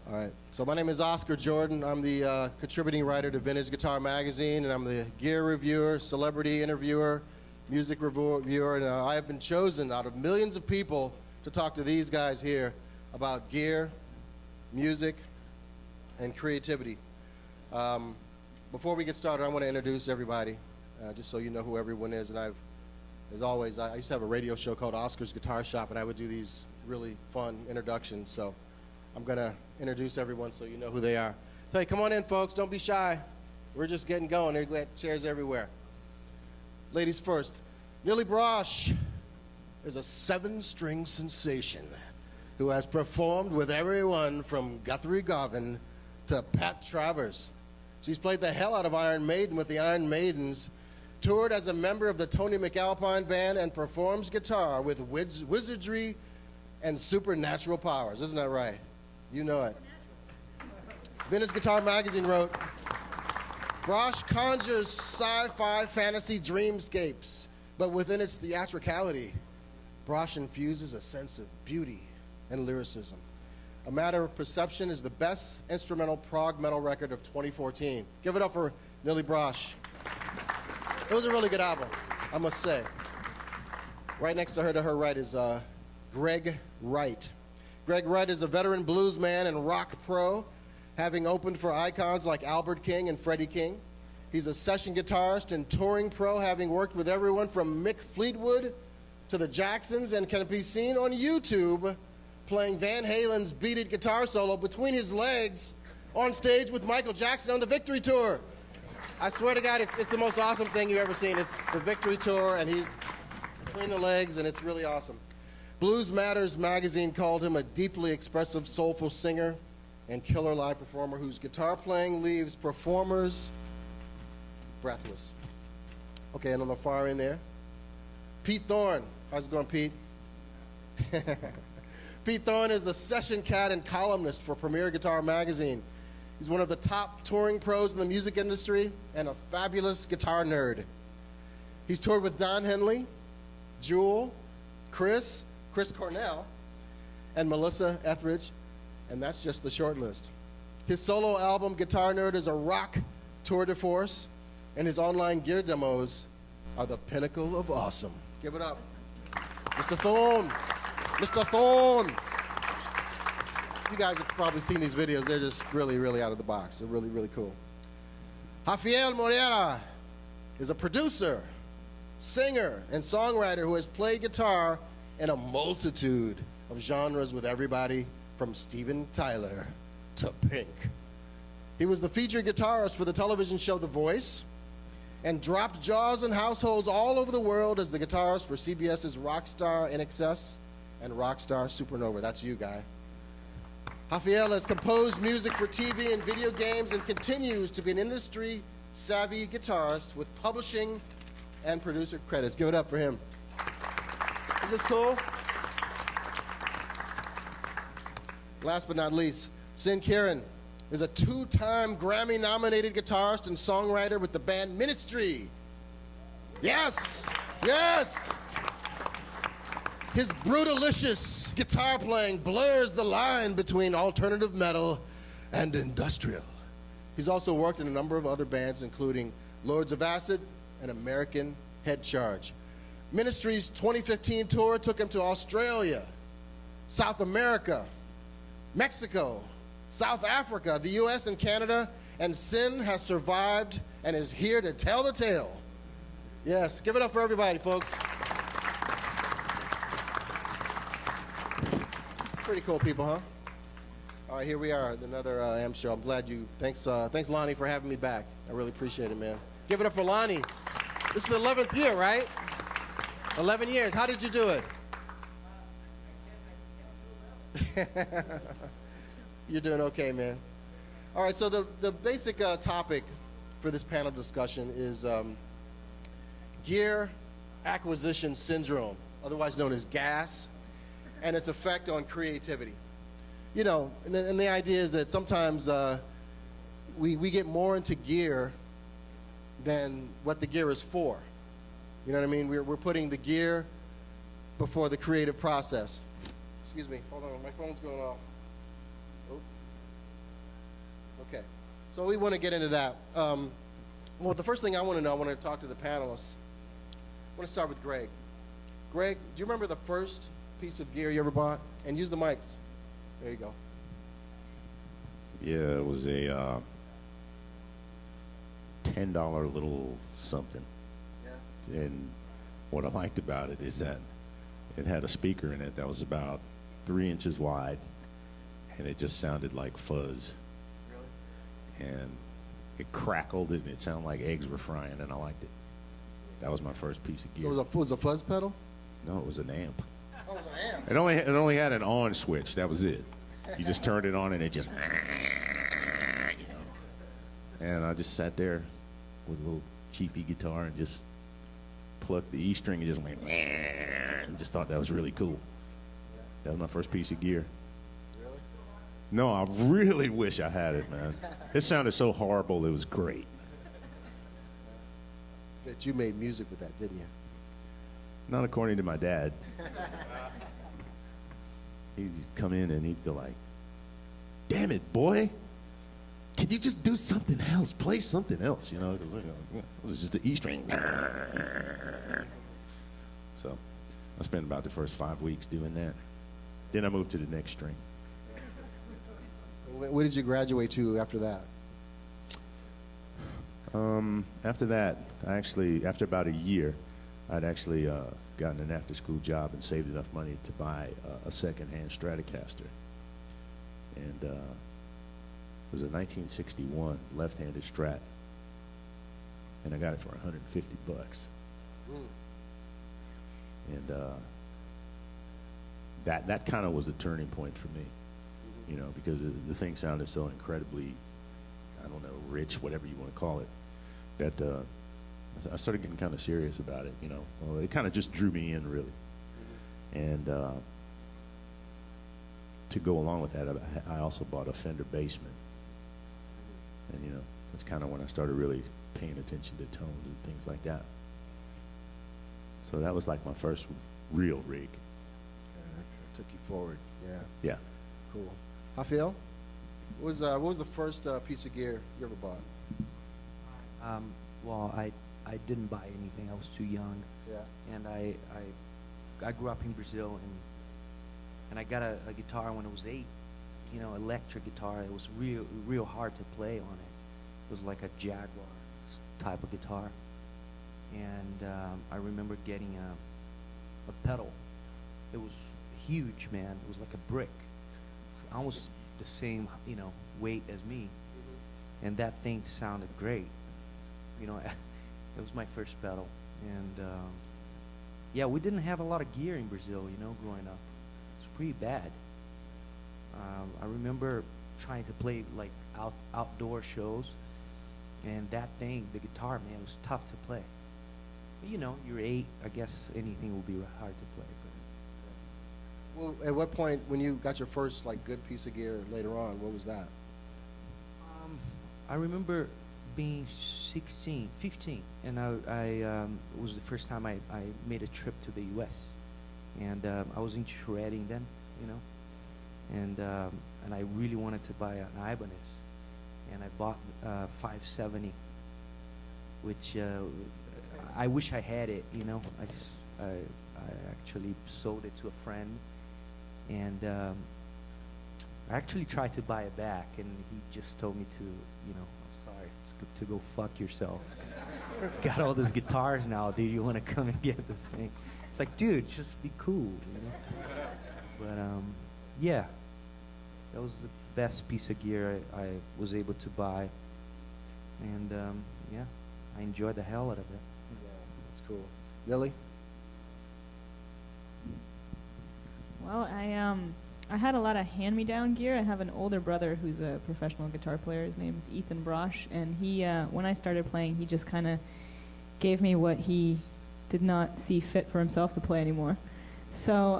All right, so my name is Oscar Jordan. I'm the contributing writer to Vintage Guitar Magazine, and I'm the gear reviewer, celebrity interviewer, music reviewer, and I have been chosen out of millions of people to talk to these guys here about gear, music, and creativity. Before we get started, I want to introduce everybody, just so you know who everyone is. And as always, I used to have a radio show called Oscar's Guitar Shop, and I would do these really fun introductions. So I'm going to introduce everyone so you know who they are. Hey, come on in, folks. Don't be shy. We're just getting going. There's chairs everywhere. Ladies first. Nilly Brosh is a 7-string sensation who has performed with everyone from Guthrie Garvin to Pat Travers. She's played the hell out of Iron Maiden with the Iron Maidens, toured as a member of the Tony McAlpine Band, and performs guitar with wizardry and supernatural powers. Isn't that right? You know it. Vintage Guitar Magazine wrote, Brosh conjures sci-fi fantasy dreamscapes, but within its theatricality, Brosh infuses a sense of beauty and lyricism. A Matter of Perception is the best instrumental prog metal record of 2014. Give it up for Nilly Brosh. It was a really good album, I must say. Right next to her right, is Greg Wright. Greg Wright is a veteran bluesman and rock pro, having opened for icons like Albert King and Freddie King. He's a session guitarist and touring pro, having worked with everyone from Mick Fleetwood to the Jacksons, and can be seen on YouTube playing Van Halen's Beat It guitar solo between his legs on stage with Michael Jackson on the Victory Tour. I swear to God, it's the most awesome thing you've ever seen. It's the Victory Tour, and he's between the legs, and it's really awesome. Blues Matters magazine called him a deeply expressive, soulful singer and killer live performer whose guitar playing leaves performers breathless. Okay, and on the far end there, Pete Thorne. How's it going, Pete? Pete Thorne is the session cat and columnist for Premier Guitar magazine. He's one of the top touring pros in the music industry and a fabulous guitar nerd. He's toured with Don Henley, Jewel, Chris Cornell, and Melissa Etheridge, and that's just the short list. His solo album, Guitar Nerd, is a rock tour de force, and his online gear demos are the pinnacle of awesome. Give it up. Mr. Thorne. Mr. Thorne. You guys have probably seen these videos. They're just really, really out of the box. They're really, really cool. Rafael Moreira is a producer, singer, and songwriter who has played guitar in a multitude of genres with everybody from Steven Tyler to Pink. He was the featured guitarist for the television show The Voice and dropped jaws in households all over the world as the guitarist for CBS's Rockstar INXS and Rockstar Supernova. That's you, guy. Rafael has composed music for TV and video games and continues to be an industry-savvy guitarist with publishing and producer credits. Give it up for him. Is this cool? Last but not least, Sin Kieran is a 2-time Grammy-nominated guitarist and songwriter with the band Ministry. Yes! Yes! His brutalicious guitar playing blurs the line between alternative metal and industrial. He's also worked in a number of other bands, including Lords of Acid and American Head Charge. Ministry's 2015 tour took him to Australia, South America, Mexico, South Africa, the US, and Canada, and Sin has survived and is here to tell the tale. Yes, give it up for everybody, folks. Pretty cool people, huh? All right, here we are, another AM show. I'm glad you, thanks Lonnie for having me back. I really appreciate it, man. Give it up for Lonnie. This is the 11th year, right? 11 years. How did you do it? You're doing okay, man. All right, so the basic topic for this panel discussion is gear acquisition syndrome, otherwise known as GAS, and its effect on creativity. You know, and the idea is that sometimes we get more into gear than what the gear is for. You know what I mean? We're putting the gear before the creative process. Excuse me, hold on, my phone's going off. Oh. Okay, so we want to get into that. Well, the first thing I want to know, I want to talk to the panelists. I want to start with Greg. Greg, do you remember the first piece of gear you ever bought? And use the mics. There you go. Yeah, it was a $10 little something. Yeah. And what I liked about it is that it had a speaker in it that was about 3 inches wide, and it just sounded like fuzz. Really? And it crackled, and it sounded like eggs were frying, and I liked it. That was my first piece of gear. So it was a fuzz pedal? No, it was an amp. Oh, it was an amp. It only had an on switch. That was it. You just turned it on, and it just, you know. And I just sat there with a little cheapy guitar and just plucked the E string and just went, and just thought that was really cool. That was my first piece of gear. Really? No, I really wish I had it, man. It sounded so horrible, it was great. But you made music with that, didn't you? Not according to my dad. He'd come in and he'd go like, damn it, boy. Can you just do something else? Play something else, you know? Because it was just the E string. So I spent about the first 5 weeks doing that. Then I moved to the next string. Where did you graduate to after that? After that, after about a year, I'd actually gotten an after-school job and saved enough money to buy a second-hand Stratocaster. And it was a 1961 left-handed Strat, and I got it for $150. And that kind of was a turning point for me, you know, because the thing sounded so incredibly, I don't know, rich, whatever you want to call it, that I started getting kind of serious about it, you know. Well, it kind of just drew me in, really. And to go along with that, I also bought a Fender Bassman. And, you know, that's kind of when I started really paying attention to tones and things like that. So that was like my first real rig. That took you forward, yeah. Yeah. Cool. Rafael, what was the first piece of gear you ever bought? Well, I didn't buy anything. I was too young. Yeah. And I grew up in Brazil, and I got a guitar when I was 8. You know, electric guitar. It was real hard to play on it. It was like a Jaguar type of guitar. And I remember getting a pedal. It was huge, man. It was like a brick. It's almost the same, you know, weight as me. And that thing sounded great. You know, it was my first pedal. And yeah, we didn't have a lot of gear in Brazil, you know, growing up. It was pretty bad. I remember trying to play like outdoor shows, and that thing, the guitar, man, was tough to play. But, you know, you're 8, I guess anything will be hard to play. But. Well, at what point, when you got your first like good piece of gear later on, what was that? I remember being 16, 15, and it was the first time I made a trip to the U.S. And I was into shredding then, you know, and I really wanted to buy an Ibanez, and I bought 570, which I wish I had it, you know. I actually sold it to a friend, and I actually tried to buy it back, and he just told me to, you know, I'm sorry, it's good to go fuck yourself. Got all these guitars now, dude. You want to come and get this thing? It's like, dude, just be cool, you know. But yeah, that was the best piece of gear I was able to buy, and yeah, I enjoyed the hell out of it. Yeah, that's cool. Millie? Well, I had a lot of hand-me-down gear. I have an older brother who's a professional guitar player. His name is Ethan Brosh, and he, when I started playing, he just kind of gave me what he did not see fit for himself to play anymore. So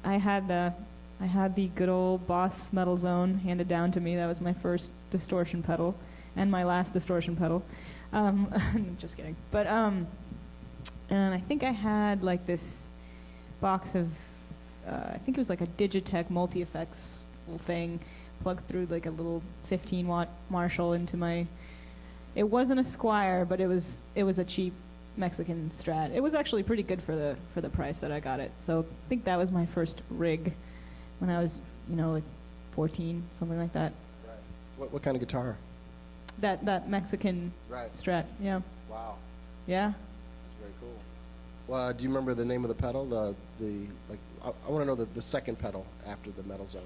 I had the good old Boss Metal Zone handed down to me. That was my first distortion pedal, and my last distortion pedal. Just kidding. But and I think I had like this box of. I think it was like a Digitech multi-effects thing plugged through like a little 15-watt Marshall into my. It wasn't a Squire, but it was a cheap Mexican Strat. It was actually pretty good for the price that I got it. So I think that was my first rig when I was, like 14, something like that. Right. What kind of guitar? That Mexican Strat. Yeah. Wow. Yeah. That's very cool. Well, do you remember the name of the pedal? I want to know the second pedal after the metal zone.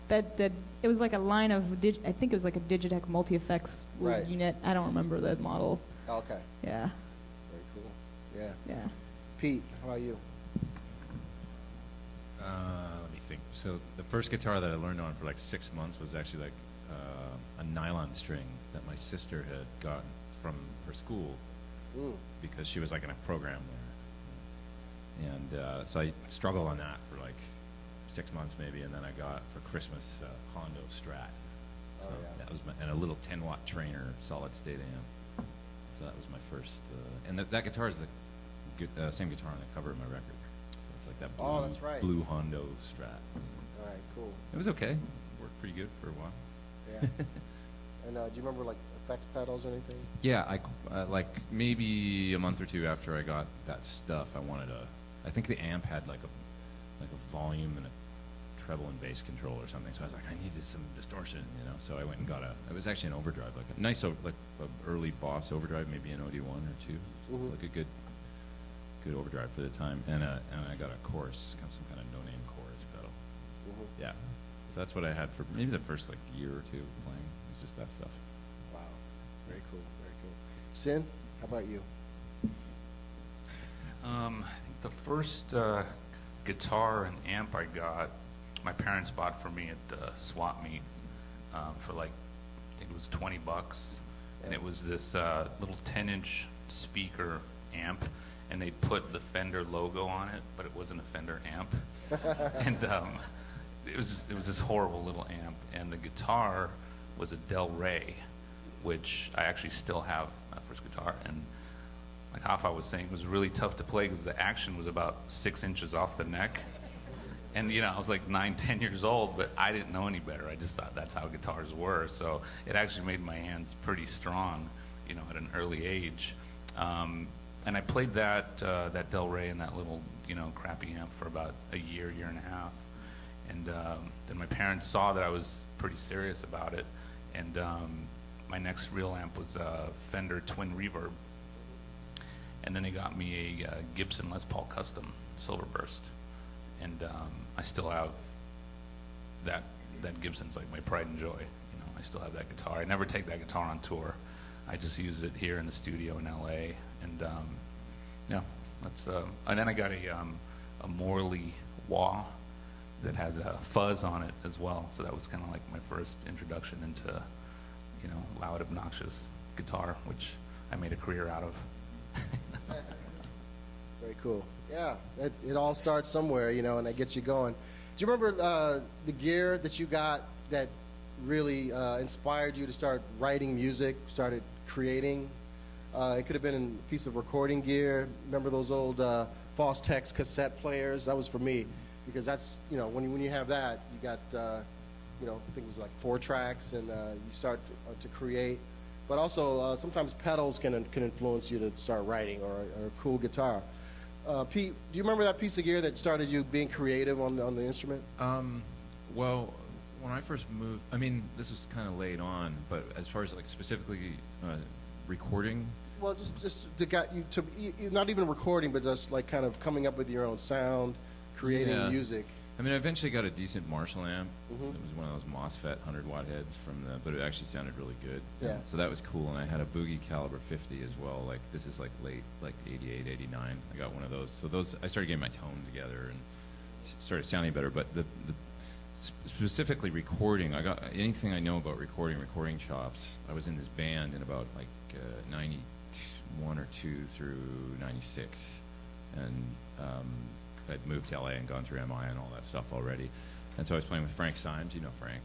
That it was like a line of I think it was like a Digitech multi-effects unit. I don't remember the model. Oh, okay. Yeah. Very cool. Yeah. Yeah. Pete, how about you? Let me think. So the first guitar that I learned on for like 6 months was actually like a nylon string that my sister had gotten from her school because she was like in a program there. And so I struggled on that for like 6 months maybe, and then I got for Christmas Hondo Strat. So that was and a little 10-watt trainer solid state amp. So that was my first, and that guitar is the same guitar on the cover of my record. So it's like that blue, that's right. blue Hondo Strat. All right, cool. It was okay. Worked pretty good for a while. Yeah. And do you remember like effects pedals or anything? Yeah, I like maybe a month or two after I got that stuff, I think the amp had like a volume and a treble and bass control or something. So I was like, I needed some distortion, So I went and got it was actually an overdrive, like a nice, like a early Boss overdrive, maybe an OD1 or 2, like a good overdrive for the time. And I got a chorus, some kind of no-name chorus pedal. Yeah. So that's what I had for maybe the first like year or two of playing. It was just that stuff. Wow. Very cool. Very cool. Sin, how about you? I think the first guitar and amp I got, my parents bought for me at the swap meet for like, I think it was $20, and it was this little 10-inch speaker amp, and they put the Fender logo on it, but it wasn't a Fender amp, and it was this horrible little amp, and the guitar was a Del Rey, which I actually still have, my first guitar, and like Hafa was saying, it was really tough to play because the action was about 6 inches off the neck. And I was like 9, 10 years old, but I didn't know any better. I just thought that's how guitars were. So it actually made my hands pretty strong, at an early age. And I played that Del Rey and that little, crappy amp for about a year and a half. And then my parents saw that I was pretty serious about it. And my next real amp was a Fender Twin Reverb. And then they got me a Gibson Les Paul Custom Silverburst, and I still have that Gibson's like my pride and joy. I still have that guitar. I never take that guitar on tour. I just use it here in the studio in LA, and yeah, that's. And then I got a Morley wah that has a fuzz on it as well. So that was kind of like my first introduction into, loud, obnoxious guitar, which I made a career out of. Very cool. Yeah, it all starts somewhere, and that gets you going. Do you remember the gear that you got that really inspired you to start writing music, started creating? It could have been a piece of recording gear. Remember those old Fostex cassette players? That was for me, because that's, when you have that, you got, I think it was like 4 tracks, and you start to create. But also, sometimes pedals can influence you to start writing, or a cool guitar. Pete, do you remember that piece of gear that started you being creative on the instrument? Well, when I first moved, this was kind of late on, but as far as like specifically recording. Well, just to get you to, not even recording, but just like kind of coming up with your own sound, creating music. I eventually got a decent Marshall amp. It was one of those MOSFET 100-watt heads but it actually sounded really good. Yeah. So that was cool, and I had a Boogie Caliber 50 as well. Like, this is like late, like 88, 89. I got one of those. So I started getting my tone together and started sounding better. But the specifically recording, I got anything I know about recording chops. I was in this band in about like 91 or 2 through 96, and I'd moved to LA and gone through MI and all that stuff already. And so I was playing with Frank Symes, Frank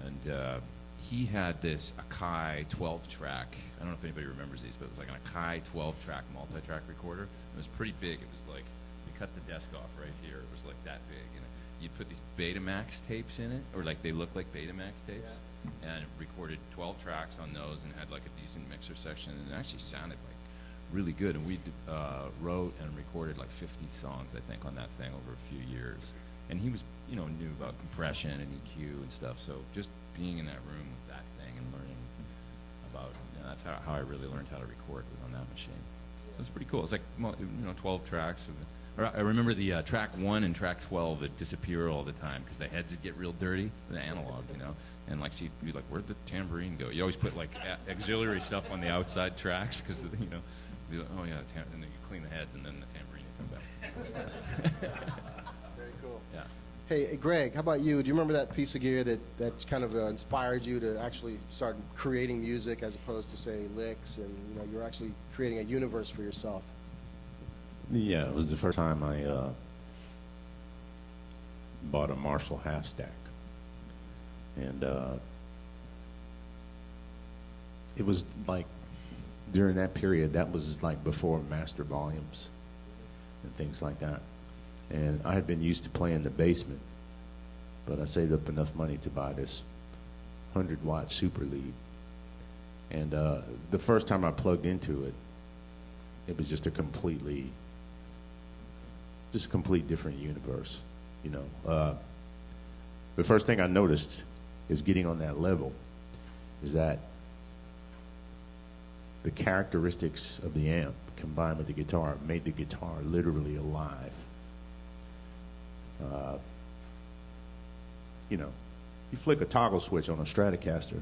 and he had this Akai 12-track. I don't know if anybody remembers these, but it was like an Akai 12-track multi-track recorder. It was pretty big. It was like, you cut the desk off right here. It was like that big. And you put these Betamax tapes in it, or like they look like Betamax tapes, and recorded 12 tracks on those and had like a decent mixer section, and it actually sounded like really good. And we wrote and recorded like 50 songs, I think, on that thing over a few years. And he was, you know, knew about compression and EQ and stuff. So just being in that room with that thing and learning about, you know, that's how I really learned how to record, was on that machine. So it's pretty cool. It's like, well, you know, 12 tracks. I remember the track 1 and track 12 would disappear all the time because the heads would get real dirty, the analog, you know. And like she'd be like, "Where'd the tambourine go?" You always put like auxiliary stuff on the outside tracks because, you know, be like, oh yeah, and then you clean the heads and then the tambourine would come back. Very cool. Yeah. Hey, Greg, how about you? Do you remember that piece of gear that kind of inspired you to actually start creating music as opposed to, say, licks, and you know, you're actually creating a universe for yourself? Yeah, it was the first time I bought a Marshall half stack, and it was like during that period, that was like before master volumes and things like that. And I had been used to playing the basement, but I saved up enough money to buy this 100-watt super lead. And the first time I plugged into it, it was just a complete different universe, you know. The first thing I noticed is getting on that level is that the characteristics of the amp combined with the guitar made the guitar literally alive. You know, you flick a toggle switch on a Stratocaster,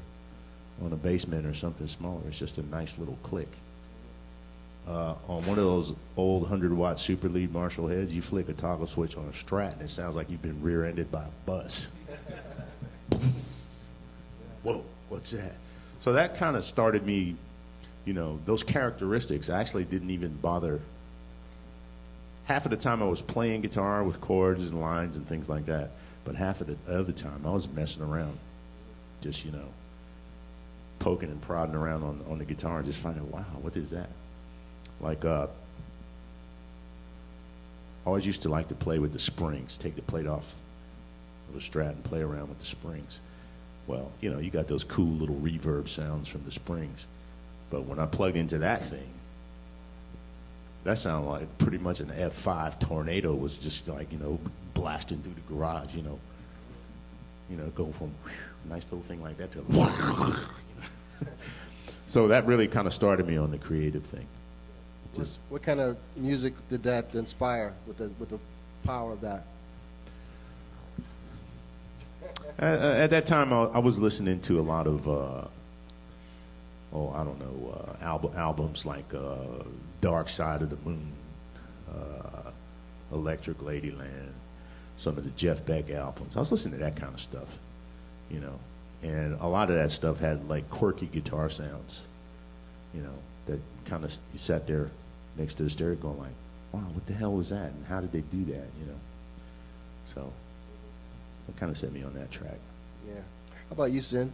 on a Bassman or something smaller, it's just a nice little click. On one of those old 100-watt super lead Marshall heads, you flick a toggle switch on a Strat and it sounds like you've been rear-ended by a bus. Whoa, what's that? So that kind of started me, you know, those characteristics actually didn't even bother. Half of the time I was playing guitar with chords and lines and things like that, but half of the other time I was messing around, just, you know, poking and prodding around on the guitar and just finding, wow, what is that? Like, I always used to like to play with the springs, take the plate off of the Strat and play around with the springs. Well, you know, you got those cool little reverb sounds from the springs. But when I plugged into that thing, that sounded like pretty much an F5 tornado was just like, you know, blasting through the garage, you know, going from a nice little thing like that to So that really kind of started me on the creative thing. Just What kind of music did that inspire with the power of that? at that time, I was listening to a lot of, albums like Dark Side of the Moon, Electric Ladyland, some of the Jeff Beck albums. I was listening to that kind of stuff, you know, and a lot of that stuff had like quirky guitar sounds, you know, that kind of, you sat there next to the stereo going like, wow, what the hell was that, and how did they do that, you know? So that kind of set me on that track. Yeah. How about you, Sin?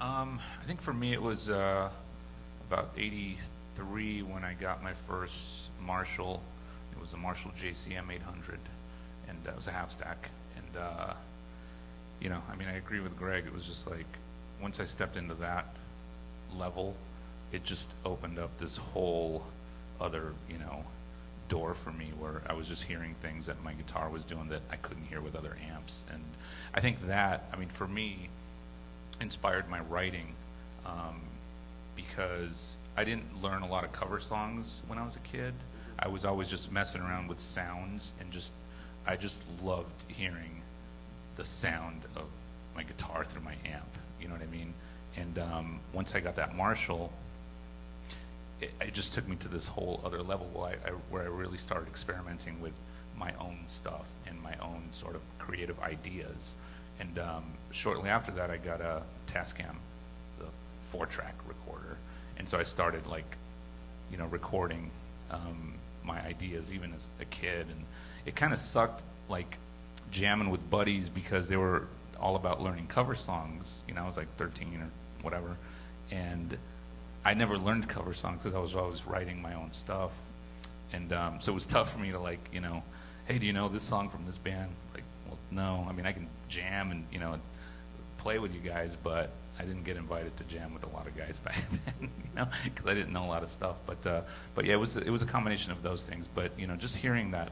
I think for me it was about 83 when I got my first Marshall. It was a Marshall JCM 800, and it was a half stack. And you know, I mean, I agree with Greg. It was just like once I stepped into that level, it just opened up this whole other, you know, door for me where I was just hearing things that my guitar was doing that I couldn't hear with other amps. And I think that, I mean, for me, inspired my writing because I didn't learn a lot of cover songs when I was a kid. I was always just messing around with sounds and I just loved hearing the sound of my guitar through my amp, you know what I mean? And once I got that Marshall, it just took me to this whole other level where I really started experimenting with my own stuff and my own sort of creative ideas. And shortly after that, I got a Tascam, it's a 4-track recorder. And so I started, like, you know, recording my ideas even as a kid. And it kind of sucked, like, jamming with buddies because they were all about learning cover songs. You know, I was like 13 or whatever. And I never learned cover songs because I was always writing my own stuff. And so it was tough for me to, like, you know, hey, do you know this song from this band? Like, well, no. I mean, I can jam and, you know, play with you guys, but I didn't get invited to jam with a lot of guys back then, you know, because I didn't know a lot of stuff. But yeah, it was a combination of those things. But, you know, just hearing that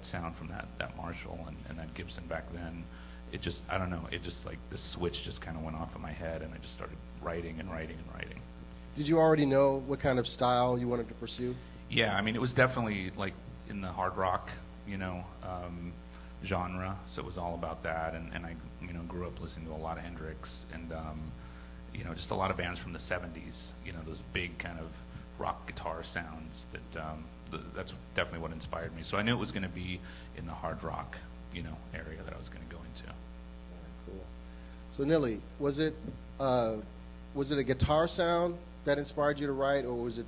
sound from that Marshall and that Gibson back then, it just, I don't know, it just like the switch just kind of went off in my head, and I just started writing and writing and writing. Did you already know what kind of style you wanted to pursue? Yeah, I mean, it was definitely like in the hard rock, you know, genre. So it was all about that, and I, you know, grew up listening to a lot of Hendrix and, you know, just a lot of bands from the '70s. You know, those big kind of rock guitar sounds that that's definitely what inspired me. So I knew it was going to be in the hard rock, you know, area that I was going to go into. Cool. So Nilly, was it a guitar sound that inspired you to write, or was it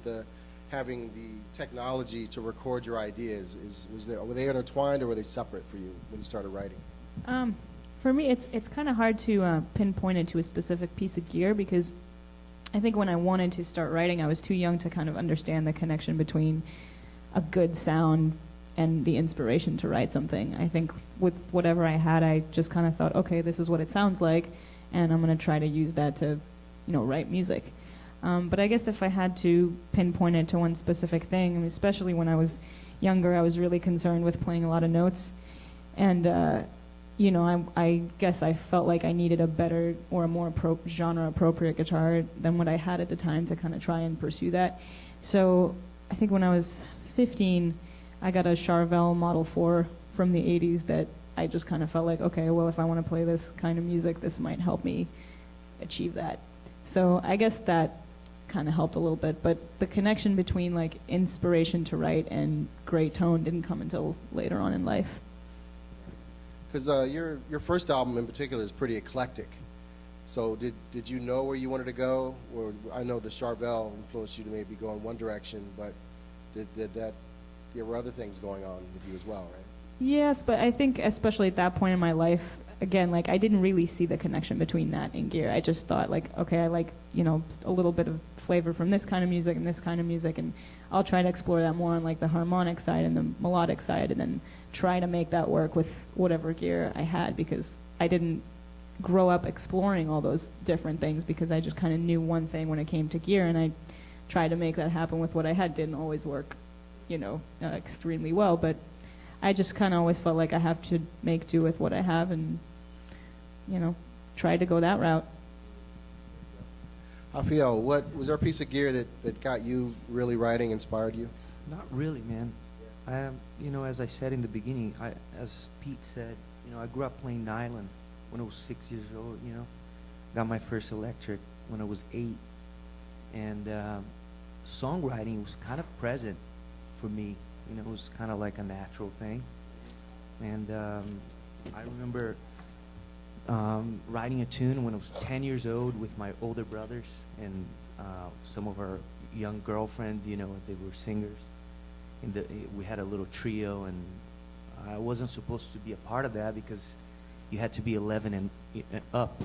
having the technology to record your ideas? Were they intertwined, or were they separate for you when you started writing? For me, it's kind of hard to pinpoint it to a specific piece of gear, because I think when I wanted to start writing, I was too young to kind of understand the connection between a good sound and the inspiration to write something. I think with whatever I had, I just kind of thought, okay, this is what it sounds like, and I'm going to try to use that to, you know, write music. But I guess if I had to pinpoint it to one specific thing, I mean, especially when I was younger, I was really concerned with playing a lot of notes. And, you know, I guess I felt like I needed a better or a more genre-appropriate guitar than what I had at the time to kind of try and pursue that. So I think when I was 15, I got a Charvel Model 4 from the 80s that I just kind of felt like, okay, well, if I want to play this kind of music, this might help me achieve that. So I guess that kind of helped a little bit, but the connection between like inspiration to write and great tone didn't come until later on in life. Because your first album in particular is pretty eclectic. So did you know where you wanted to go? Or I know the Charvel influenced you to maybe go in one direction, but there were other things going on with you as well, right? Yes, but I think especially at that point in my life, again, like I didn't really see the connection between that and gear. I just thought like, okay, I like, you know, a little bit of flavor from this kind of music and this kind of music, and I'll try to explore that more on like the harmonic side and the melodic side, and then try to make that work with whatever gear I had, because I didn't grow up exploring all those different things, because I just kind of knew one thing when it came to gear, and I tried to make that happen with what I had. Didn't always work, you know, extremely well, but I just kind of always felt like I have to make do with what I have, and, you know, try to go that route. Rafael, was there a piece of gear that got you really writing, inspired you? Not really, man. You know, as I said in the beginning, as Pete said, you know, I grew up playing nylon when I was 6 years old, you know. Got my first electric when I was 8. And songwriting was kind of present for me. You know, it was kind of like a natural thing. And I remember writing a tune when I was 10 years old with my older brothers and some of our young girlfriends, you know, they were singers. We had a little trio, and I wasn't supposed to be a part of that because you had to be 11 and up.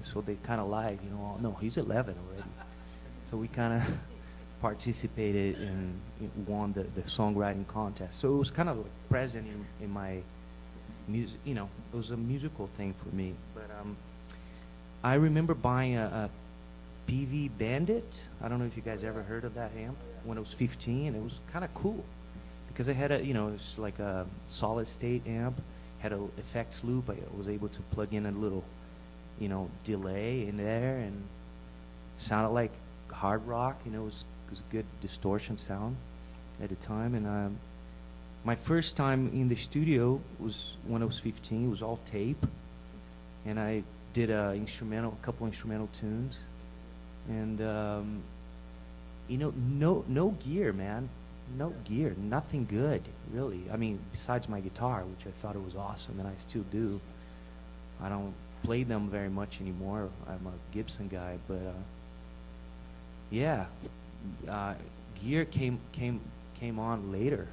So they kind of lied, you know, oh, no, he's 11 already. So we kind of participated and won the songwriting contest. So it was kind of like present in my music, you know, it was a musical thing for me. But I remember buying a PV Bandit. I don't know if you guys ever heard of that amp when I was 15. It was kind of cool because it had you know, it was like a solid state amp, had a effects loop. I was able to plug in a little, you know, delay in there, and sounded like hard rock. You know, it was a good distortion sound at the time. And my first time in the studio was when I was 15. It was all tape, and I did a couple instrumental tunes, and you know, no gear, man, no gear, nothing good, really. I mean, besides my guitar, which I thought it was awesome, and I still do. I don't play them very much anymore. I'm a Gibson guy, but yeah, gear came on later.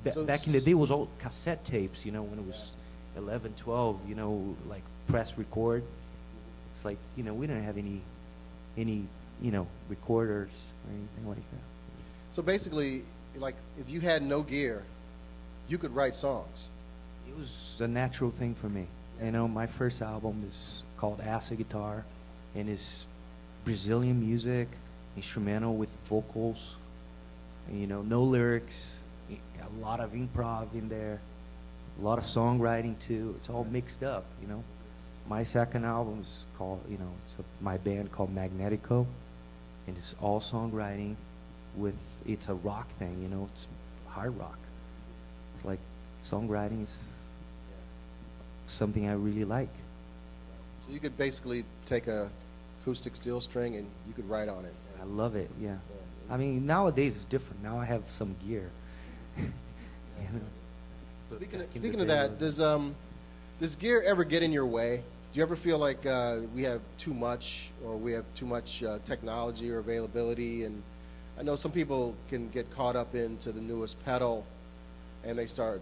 Back in the day, it was all cassette tapes, you know, when it was 11, 12, you know, like press record. It's like, you know, we didn't have any, you know, recorders or anything like that. So basically, like, if you had no gear, you could write songs. It was a natural thing for me. You know, my first album is called Acid Guitar, and it's Brazilian music, instrumental with vocals, you know, no lyrics, a lot of improv in there, a lot of songwriting too. It's all mixed up, you know. My second album is called, you know, my band called Magnetico, and it's all songwriting with, it's a rock thing, you know, it's hard rock. It's like songwriting is something I really like. So you could basically take a acoustic steel string and you could write on it. I love it, yeah. Yeah. I mean, nowadays it's different. Now I have some gear. You know? But Speaking back of, in speaking the of day, that, it was- does gear ever get in your way? Do you ever feel like we have too much, or we have too much technology or availability? And I know some people can get caught up into the newest pedal, and they start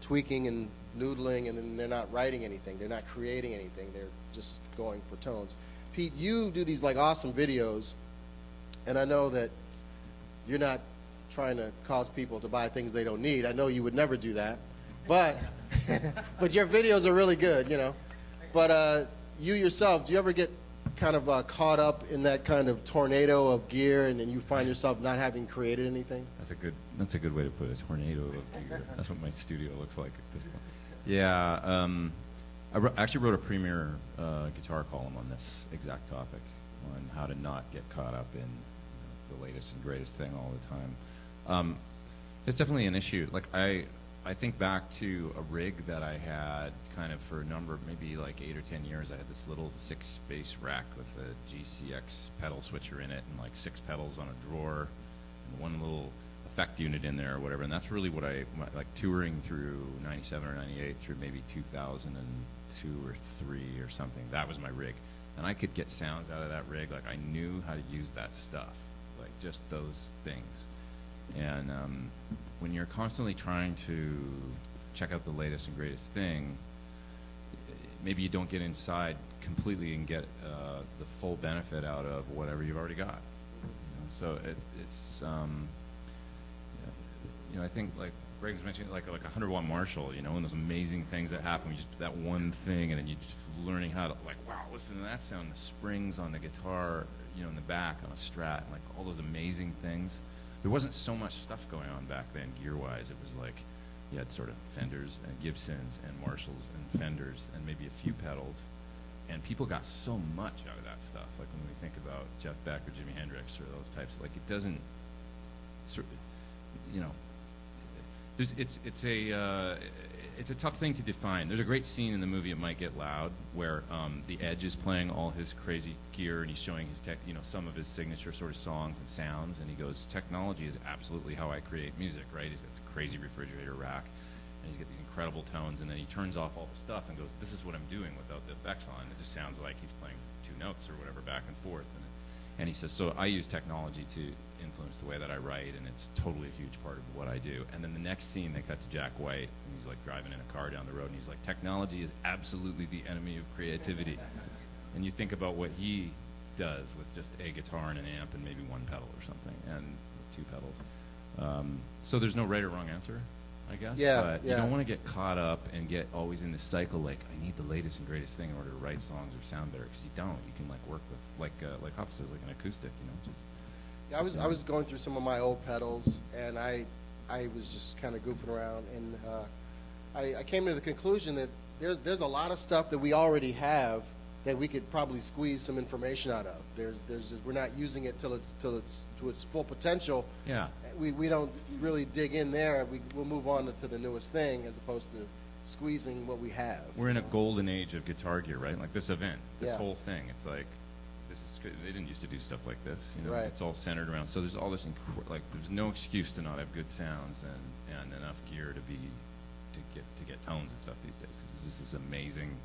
tweaking and noodling, and then they're not writing anything. They're not creating anything. They're just going for tones. Pete, you do these like awesome videos, and I know that you're not trying to cause people to buy things they don't need. I know you would never do that, but but your videos are really good, you know. But you yourself, do you ever get kind of caught up in that kind of tornado of gear, and then you find yourself not having created anything? That's a good way to put it. A tornado of gear. That's what my studio looks like at this point. Yeah, I actually wrote a premier guitar column on this exact topic, on how to not get caught up in, you know, the latest and greatest thing all the time. It's definitely an issue. Like I think back to a rig that I had kind of for a number, maybe like 8 or 10 years. I had this little 6-bass rack with a GCX pedal switcher in it, and like 6 pedals on a drawer, and one little effect unit in there or whatever. And that's really what like touring through 97 or 98 through maybe 2002 or 3 or something. That was my rig. And I could get sounds out of that rig. Like I knew how to use that stuff, like just those things. And when you're constantly trying to check out the latest and greatest thing, maybe you don't get inside completely and get the full benefit out of whatever you've already got. You know? So it's you know, I think like Greg's mentioned, like a 100-watt Marshall, you know, and those amazing things that happen. You just that one thing, and then you just learning how to like, wow, listen to that sound. The springs on the guitar, you know, in the back on a Strat, and like all those amazing things. There wasn't so much stuff going on back then, gear-wise. It was like you had sort of Fenders and Gibsons and Marshalls and Fenders and maybe a few pedals, and people got so much out of that stuff. Like when we think about Jeff Beck or Jimi Hendrix or those types, like it doesn't, you know, it's a tough thing to define. There's a great scene in the movie It Might Get Loud where the Edge is playing all his crazy gear, and he's showing his some of his signature sort of songs and sounds, and he goes, technology is absolutely how I create music, right? He's got this crazy refrigerator rack, and he's got these incredible tones, and then he turns off all the stuff and goes, this is what I'm doing without the effects on. It just sounds like he's playing 2 notes or whatever back and forth. And he says, so I use technology to influence the way that I write, and it's totally a huge part of what I do. And then the next scene, they cut to Jack White, and he's like driving in a car down the road, and he's like, technology is absolutely the enemy of creativity. And you think about what he does with just a guitar and an amp and maybe 1 pedal or something, and 2 pedals. So there's no right or wrong answer, I guess. Yeah, but yeah. you don't want to get caught up and get always in this cycle, like, I need the latest and greatest thing in order to write songs or sound better, because you don't. You can like work with, like Huff says, like an acoustic, you know, just. Yeah, I was going through some of my old pedals, and I was just kind of goofing around, and I came to the conclusion that there's a lot of stuff that we already have that we could probably squeeze some information out of. There's just, we're not using it till it's to its full potential. Yeah. We don't really dig in there. We'll move on to the newest thing as opposed to squeezing what we have. We're in a golden age of guitar gear, right? Like this event, this Yeah. whole thing. It's like, this is good. They didn't used to do stuff like this, you know. Right. It's all centered around. So there's all this, like, there's no excuse to not have good sounds and enough gear to get tones and stuff these days, because there's this amazing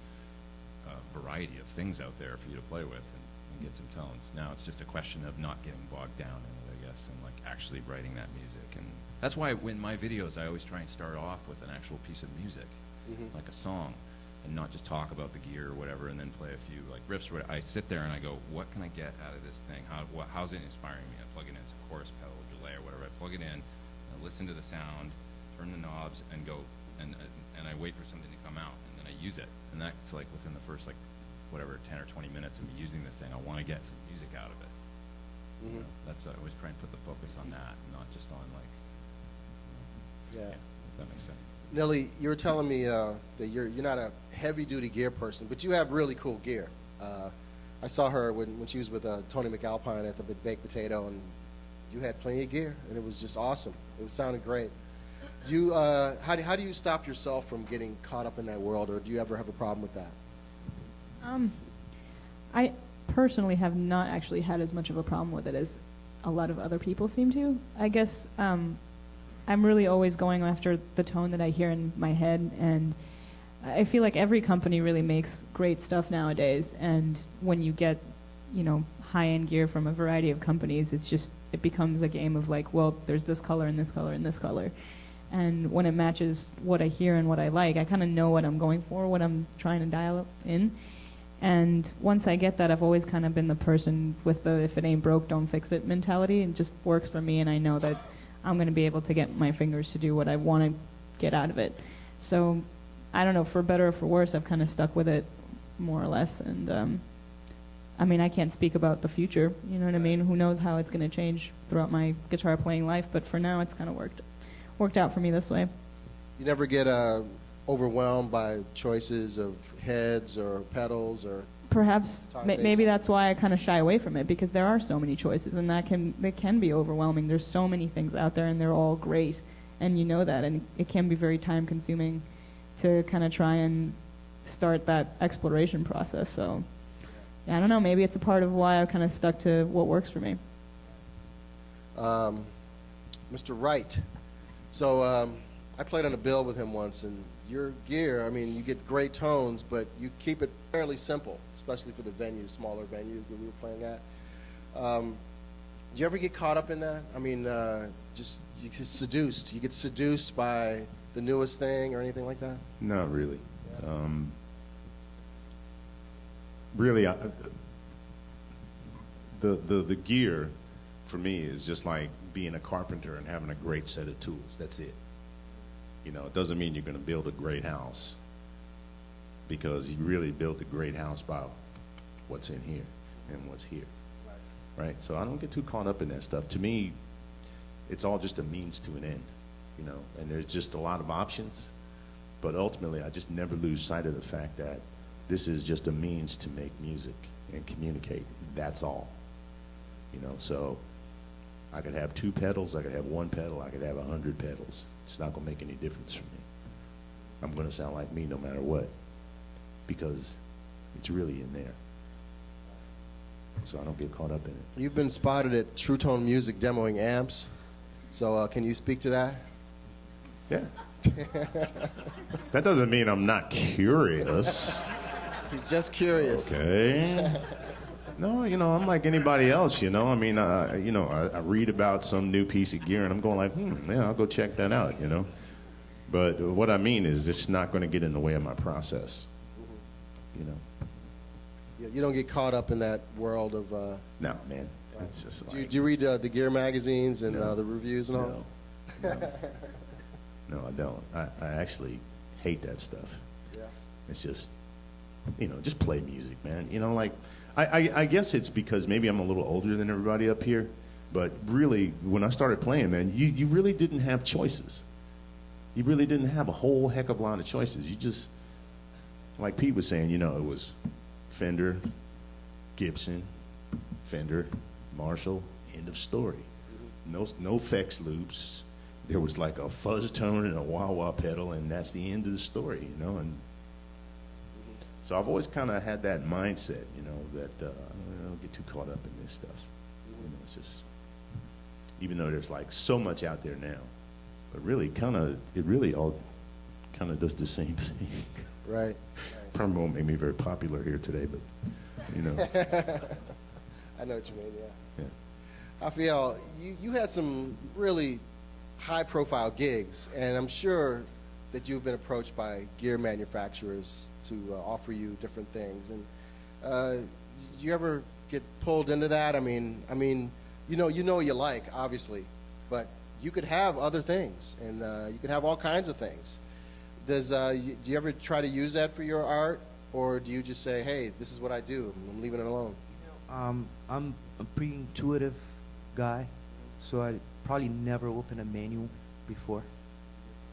variety of things out there for you to play with and get some tones. Now it's just a question of not getting bogged down in it, I guess, and like actually writing that music. And that's why in my videos I always try and start off with an actual piece of music, like a song, and not just talk about the gear or whatever and then play a few like riffs or whatever. I sit there and I go, what can I get out of this thing? How's it inspiring me? I plug it in, it's a chorus pedal, delay or whatever. I plug it in, I listen to the sound, turn the knobs, and go, and I wait for something to come out, and then I use it, and that's like within the first like whatever 10 or 20 minutes of me using the thing, I want to get some music out of it. You know, that's I always try and put the focus on that, not just on like Yeah. if that makes sense. Nelly, you were telling me that you're not a heavy-duty gear person, but you have really cool gear. I saw her when she was with Tony McAlpine at the Baked Potato, and you had plenty of gear, and it was just awesome. It sounded great. Do you, how do you stop yourself from getting caught up in that world, or do you ever have a problem with that? I personally have not actually had as much of a problem with it as a lot of other people seem to. I guess I'm really always going after the tone that I hear in my head, and I feel like every company really makes great stuff nowadays, and when you get, you know, high-end gear from a variety of companies, it becomes a game of like, well, there's this color and this color and this color. And when it matches what I hear and what I like, I kind of know what I'm going for, what I'm trying to dial in. And once I get that, I've always kind of been the person with the if it ain't broke, don't fix it mentality. It just works for me, and I know that I'm going to be able to get my fingers to do what I want to get out of it. So, I don't know, for better or for worse, I've kind of stuck with it more or less. And, I mean, I can't speak about the future, you know what I mean? Who knows how it's going to change throughout my guitar playing life, but for now, it's kind of worked out for me this way. You never get overwhelmed by choices of heads or pedals or Perhaps time-based? maybe that's why I kind of shy away from it, because there are so many choices, and they can be overwhelming. There's so many things out there, and they're all great, and you know that, and it can be very time-consuming to kind of try and start that exploration process. So, I don't know. Maybe it's a part of why I've kind of stuck to what works for me. Mr. Wright. So I played on a bill with him once, and your gear, I mean, you get great tones, but you keep it fairly simple, especially for the venues, smaller venues that we were playing at. Do you ever get caught up in that? I mean, you get seduced. You get seduced by the newest thing or anything like that? Not really. Yeah. Really, the gear for me is just like being a carpenter and having a great set of tools. That's it. You know, it doesn't mean you're going to build a great house, because you really build a great house by what's in here and what's here. Right? So I don't get too caught up in that stuff. To me, it's all just a means to an end, you know, and there's just a lot of options. But ultimately, I just never lose sight of the fact that this is just a means to make music and communicate. That's all. You know, so I could have 2 pedals, I could have 1 pedal, I could have 100 pedals. It's not going to make any difference for me. I'm going to sound like me no matter what, because it's really in there. So I don't get caught up in it. You've been spotted at True Tone Music demoing amps. So can you speak to that? Yeah. That doesn't mean I'm not curious. He's just curious. Okay. No, you know, I'm like anybody else, you know. I mean, you know, I read about some new piece of gear and I'm going like, yeah, I'll go check that out, you know. But what I mean is it's not going to get in the way of my process, you know. You don't get caught up in that world of... No, man. It's just like... Do you read the gear magazines and No. the reviews and all? No, I don't. I actually hate that stuff. Yeah. It's just, you know, just play music, man. You know, like, I guess it's because maybe I'm a little older than everybody up here, but really, when I started playing, man, you really didn't have choices. You really didn't have a whole heck of a lot of choices. You just, like Pete was saying, you know, it was Fender, Gibson, Fender, Marshall, end of story. No effects loops. There was like a fuzz tone and a wah-wah pedal, and that's the end of the story, you know. And so I've always kind of had that mindset, you know, that I don't get too caught up in this stuff. You know, it's just, even though there's like so much out there now, but really it really all kind of does the same thing. Right. Probably won't make me very popular here today, but, you know. I know what you mean, yeah. Yeah. Rafael, you had some really high-profile gigs, and I'm sure that you've been approached by gear manufacturers to offer you different things. And do you ever get pulled into that? I mean, you know you like, obviously, but you could have other things, and you could have all kinds of things. Do you ever try to use that for your art, or do you just say, hey, this is what I do, I'm leaving it alone? I'm a pretty intuitive guy, so I probably never opened a manual before,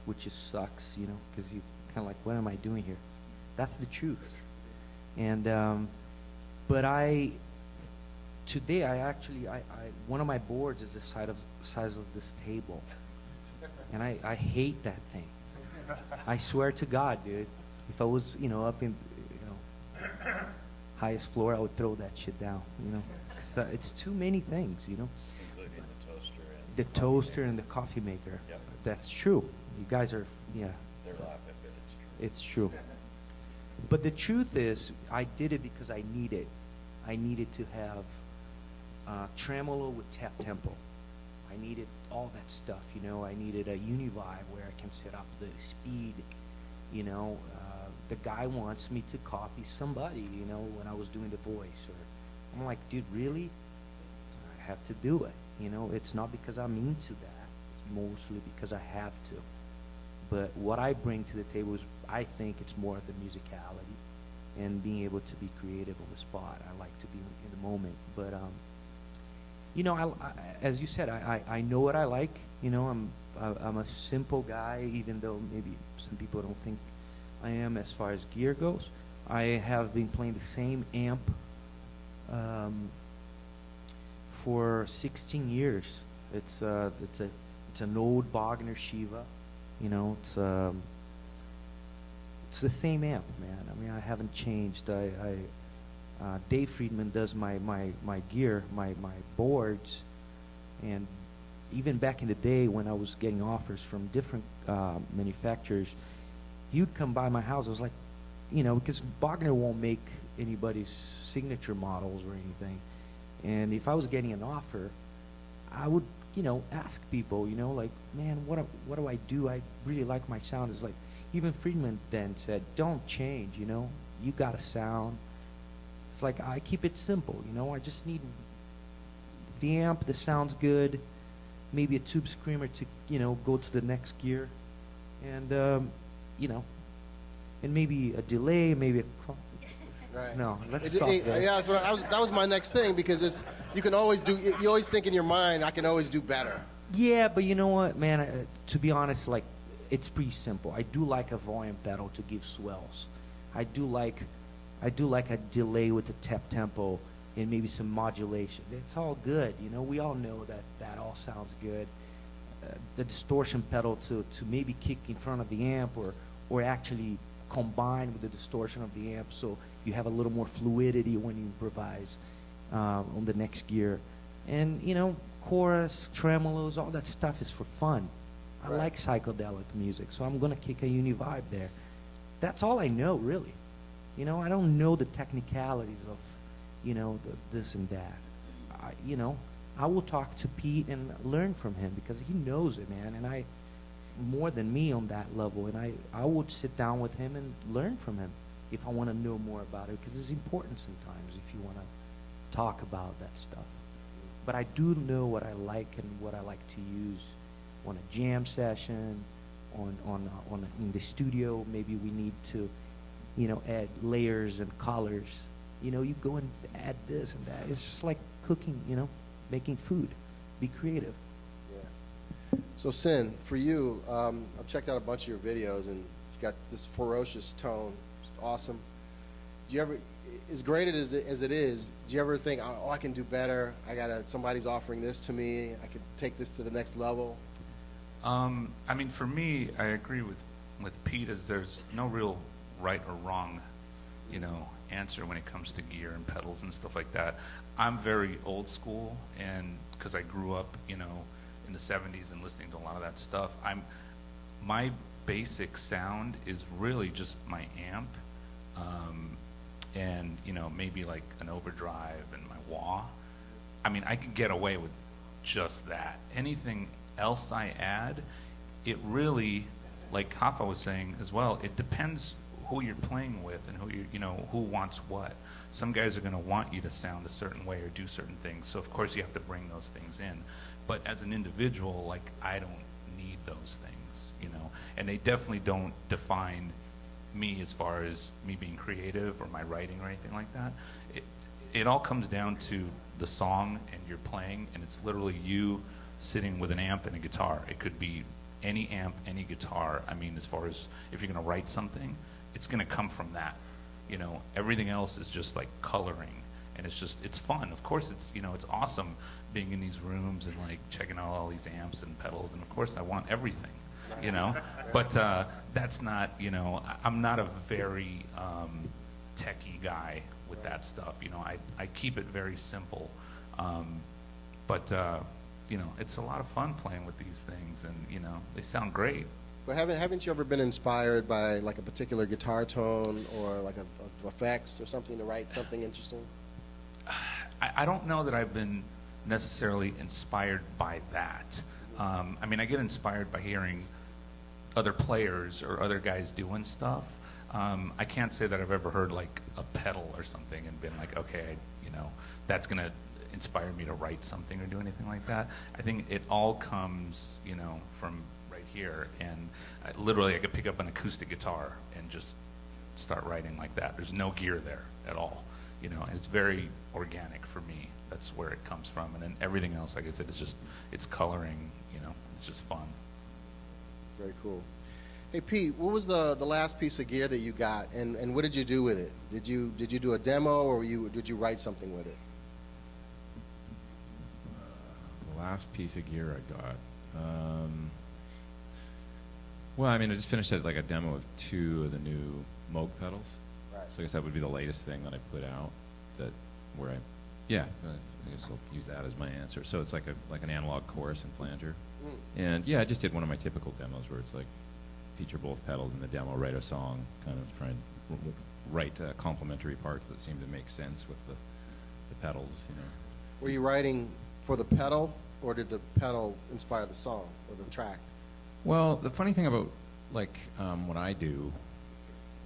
which just sucks, you know, because you kind of like, what am I doing here? That's the truth. And but today I actually one of my boards is the size of this table, and I hate that thing. I swear to God, dude, if I was, you know, up in, you know, highest floor, I would throw that shit down, you know. 'Cause, it's too many things, you know. Including the toaster and The toaster and the coffee maker. Yep. That's true. You guys are, yeah, they're laughing, but it's true. it's true. But the truth is, I did it because I needed to have tremolo with tap tempo. I needed all that stuff, you know. I needed a univibe where I can set up the speed, you know. The guy wants me to copy somebody, you know, when I was doing the voice. Or I'm like, dude, really? I have to do it, you know. It's not because I'm into that. It's mostly because I have to. But what I bring to the table is, I think it's more of the musicality and being able to be creative on the spot. I like to be in the moment. But you know, I, as you said, I know what I like. You know, I'm a simple guy, even though maybe some people don't think I am as far as gear goes. I have been playing the same amp for 16 years. It's an old Wagner Shiva. You know, it's the same amp, man. I mean, I haven't changed. Dave Friedman does my gear, my boards, and even back in the day when I was getting offers from different manufacturers, he would come by my house. I was like, you know, because Wagner won't make anybody's signature models or anything, and if I was getting an offer, I would, you know, ask people, you know, like, man, what do I do? I really like my sound. It's like, even Friedman then said, don't change, you know, you got a sound. It's like, I keep it simple, you know, I just need the amp that sounds good, maybe a tube screamer to, you know, go to the next gear, and, you know, and maybe a delay, maybe a... Right. No, let's stop there. Yeah, that was my next thing, because you can always do. You always think in your mind, I can always do better. Yeah, but you know what, man? To be honest, like, it's pretty simple. I do like a volume pedal to give swells. I do like a delay with the tap tempo and maybe some modulation. It's all good, you know. We all know that all sounds good. The distortion pedal to maybe kick in front of the amp, or actually combine with the distortion of the amp, so you have a little more fluidity when you improvise on the next gear. And, you know, chorus, tremolos, all that stuff is for fun. I Right. like psychedelic music, so I'm going to kick a univibe there. That's all I know, really. You know, I don't know the technicalities of, you know, this and that. You know, I will talk to Pete and learn from him, because he knows it, man, and more than me on that level, and I would sit down with him and learn from him if I want to know more about it, because it's important sometimes if you want to talk about that stuff. But I do know what I like and what I like to use on a jam session, in the studio. Maybe we need to, you know, add layers and colors. You know, you go and add this and that. It's just like cooking, you know, making food. Be creative. So, Sin, for you, I've checked out a bunch of your videos, and you've got this ferocious tone. It's awesome. Do you ever, as great as it is, do you ever think, oh, I can do better? Somebody's offering this to me. I could take this to the next level. I mean, for me, I agree with Pete, as there's no real right or wrong, you know, answer when it comes to gear and pedals and stuff like that. I'm very old school, and because I grew up, you know, in the 70s and listening to a lot of that stuff, my basic sound is really just my amp, and, you know, maybe like an overdrive and my wah. I mean, I can get away with just that. Anything else I add, it really, like Hafa was saying as well, it depends who you're playing with and who wants what. Some guys are going to want you to sound a certain way or do certain things, so of course you have to bring those things in. But as an individual, like, I don't need those things. you know, and they definitely don't define me as far as me being creative or my writing or anything like that. It all comes down to the song and you're playing, and it's literally you sitting with an amp and a guitar. It could be any amp, any guitar. I mean, as far as if you're going to write something, it's going to come from that. You know, everything else is just like coloring, and it's fun. Of course, it's awesome being in these rooms and like checking out all these amps and pedals, and of course I want everything, you know. But that's not, I'm not a very techie guy with that stuff. You know, I keep it very simple, but it's a lot of fun playing with these things, and they sound great. But haven't you ever been inspired by like a particular guitar tone or like a effects or something to write something interesting? I don't know that I've been necessarily inspired by that. I mean, I get inspired by hearing other players or other guys doing stuff. I can't say that I've ever heard like a pedal or something and been like, okay, that's gonna inspire me to write something or do anything like that. I think it all comes, from right here, and literally I could pick up an acoustic guitar and just start writing like that. There's no gear there at all, and it's very organic for me. That's where it comes from, and then everything else, like I said, it's coloring, it's just fun. Very cool. Hey Pete, what was the last piece of gear that you got, and what did you do with it? Did you do a demo, or did you write something with it? The last piece of gear I got. Well, I mean, I just finished like a demo of 2 of the new Moog pedals. Right. So I guess that would be the latest thing that I put out. I guess I'll use that as my answer. So it's like an analog chorus and flanger. And yeah, I just did one of my typical demos where it's like feature both pedals in the demo, write a song, kind of try and write complementary parts that seem to make sense with the pedals. Were you writing for the pedal, or did the pedal inspire the song or the track? Well, the funny thing about what I do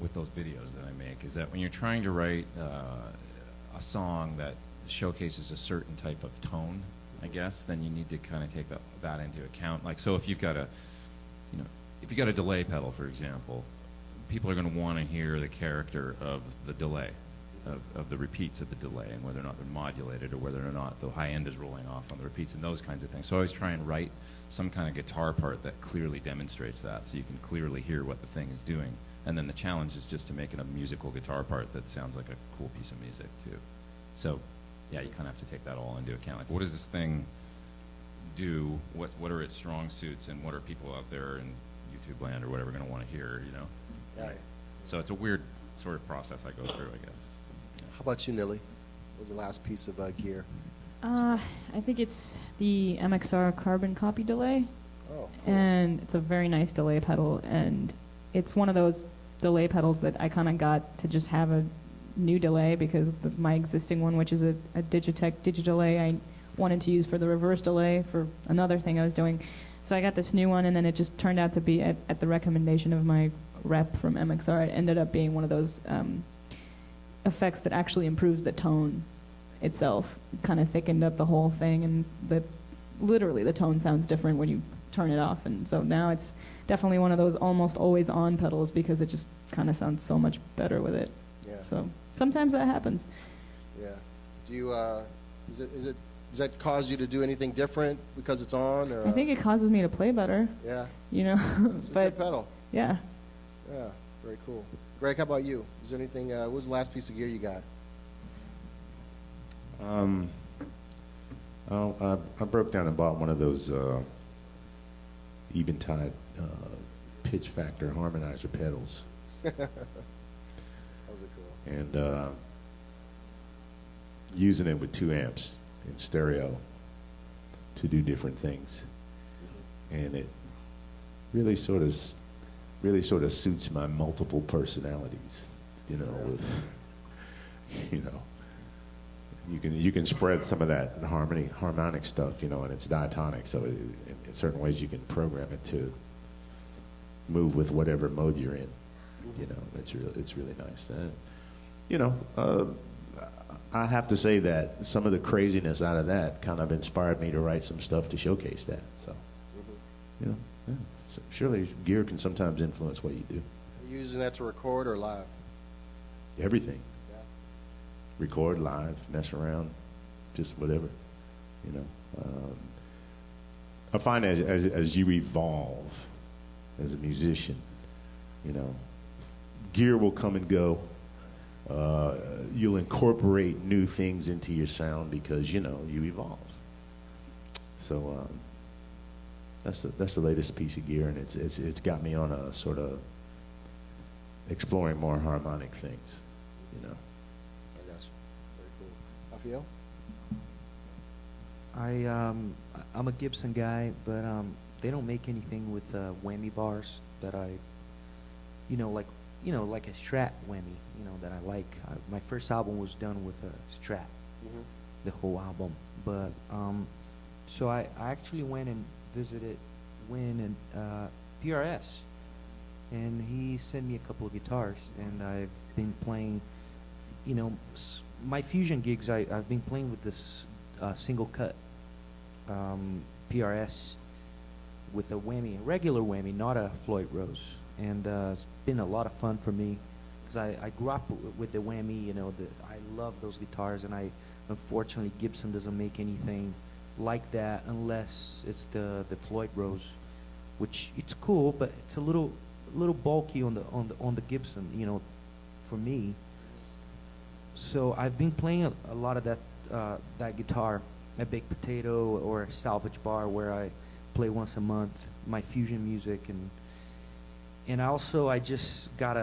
with those videos that I make is that when you're trying to write a song that showcases a certain type of tone, I guess, then you need to kind of take that into account. Like, so if you've got a delay pedal, for example, people are going to want to hear the character of the delay, of the repeats of the delay, and whether or not they're modulated or whether or not the high end is rolling off on the repeats and those kinds of things. So I always try and write some kind of guitar part that clearly demonstrates that, so you can clearly hear what the thing is doing. And then the challenge is just to make it a musical guitar part that sounds like a cool piece of music too. So yeah, you kind of have to take that all into account. Like, what does this thing do? What are its strong suits, and what are people out there in YouTube land or whatever going to want to hear? Right. So it's a weird sort of process I go through, I guess. How about you, Nilly? What was the last piece of gear? I think it's the MXR carbon copy delay. Oh, cool. And it's a very nice delay pedal, and it's one of those delay pedals that I kind of got to just have a new delay because my existing one, which is a Digitech Digidelay, I wanted to use for the reverse delay for another thing I was doing. So I got this new one, and then it just turned out to be, at the recommendation of my rep from MXR, it ended up being one of those effects that actually improves the tone itself. Kind of thickened up the whole thing, and literally the tone sounds different when you turn it off. And so now it's definitely one of those almost always on pedals because it just kind of sounds so much better with it. Yeah. So sometimes that happens. Yeah. Do you does that cause you to do anything different because it's on? Or I think it causes me to play better. Yeah. It's a but good pedal. yeah. Yeah. Very cool. Greg, how about you? Is there anything? What was the last piece of gear you got? I broke down and bought one of those Eventide pitch factor harmonizer pedals. Those are cool. And using it with 2 amps in stereo to do different things, and it really sort of suits my multiple personalities. With you can spread some of that harmonic stuff, and it's diatonic, so in certain ways you can program it to move with whatever mode you're in. It's really nice. I have to say that some of the craziness out of that kind of inspired me to write some stuff to showcase that. So, Yeah. So surely gear can sometimes influence what you do. Are you using that to record or live? Everything. Yeah. Record, live, mess around, just whatever, you know. I find as you evolve as a musician, you know, gear will come and go. You'll incorporate new things into your sound because, you know, you evolve. So that's the latest piece of gear, and it's got me on a sort of exploring more harmonic things, you know. I got you. Very cool. Rafael? I'm a Gibson guy, but they don't make anything with whammy bars that I, like a Strat whammy, that I like. My first album was done with a Strat, the whole album. But so I actually went and visited Win and PRS, and he sent me a couple of guitars, and I've been playing, my fusion gigs. I've been playing with this single cut PRS with a whammy, a regular whammy, not a Floyd Rose, and it's been a lot of fun for me because I grew up with the whammy. I love those guitars, and unfortunately Gibson doesn't make anything like that unless it's the Floyd Rose, which it's cool, but it's a little bulky on the Gibson, for me. So I've been playing a lot of that guitar, a baked potato or a salvage bar, where I play once a month my fusion music, and also I just got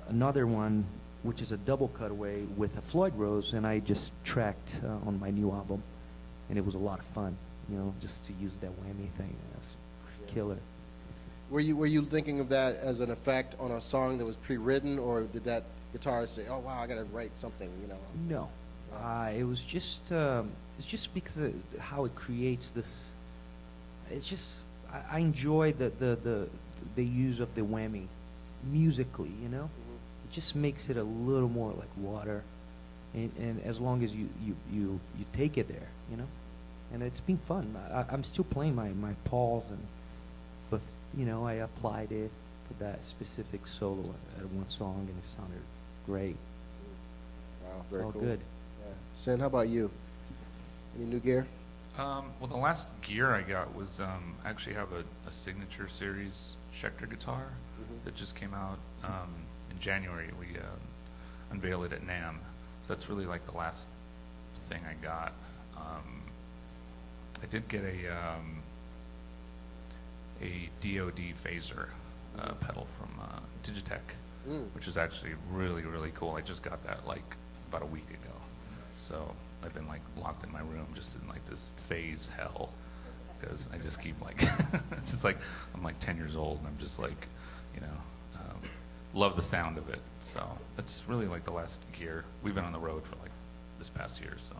another one, which is a double cutaway with a Floyd Rose, and I just tracked on my new album, and it was a lot of fun, just to use that whammy thing. That's killer. Were you thinking of that as an effect on a song that was pre-written, or did that guitarist say, "Oh wow, I got to write something"? No, it was just it's just because of how it creates this. It's just I enjoy the use of the whammy musically. It just makes it a little more like water, and as long as you take it there, and it's been fun. I'm still playing my Pauls, but I applied it for that specific solo at one song, and it sounded great. Wow, very all cool. Good. Yeah. Sin, how about you? Any new gear? Well, the last gear I got was I actually have a signature series Schecter guitar that just came out in January. We unveiled it at NAMM, so that's really like the last thing I got. I did get a DoD phaser pedal from Digitech, which is actually really, really cool. I just got that like about a week ago. So I've been like locked in my room just in like this phase hell, because I just keep like, it's just like, I'm like 10 years old and I'm just like, love the sound of it. So that's really like the last gear. We've been on the road for like this past year, so.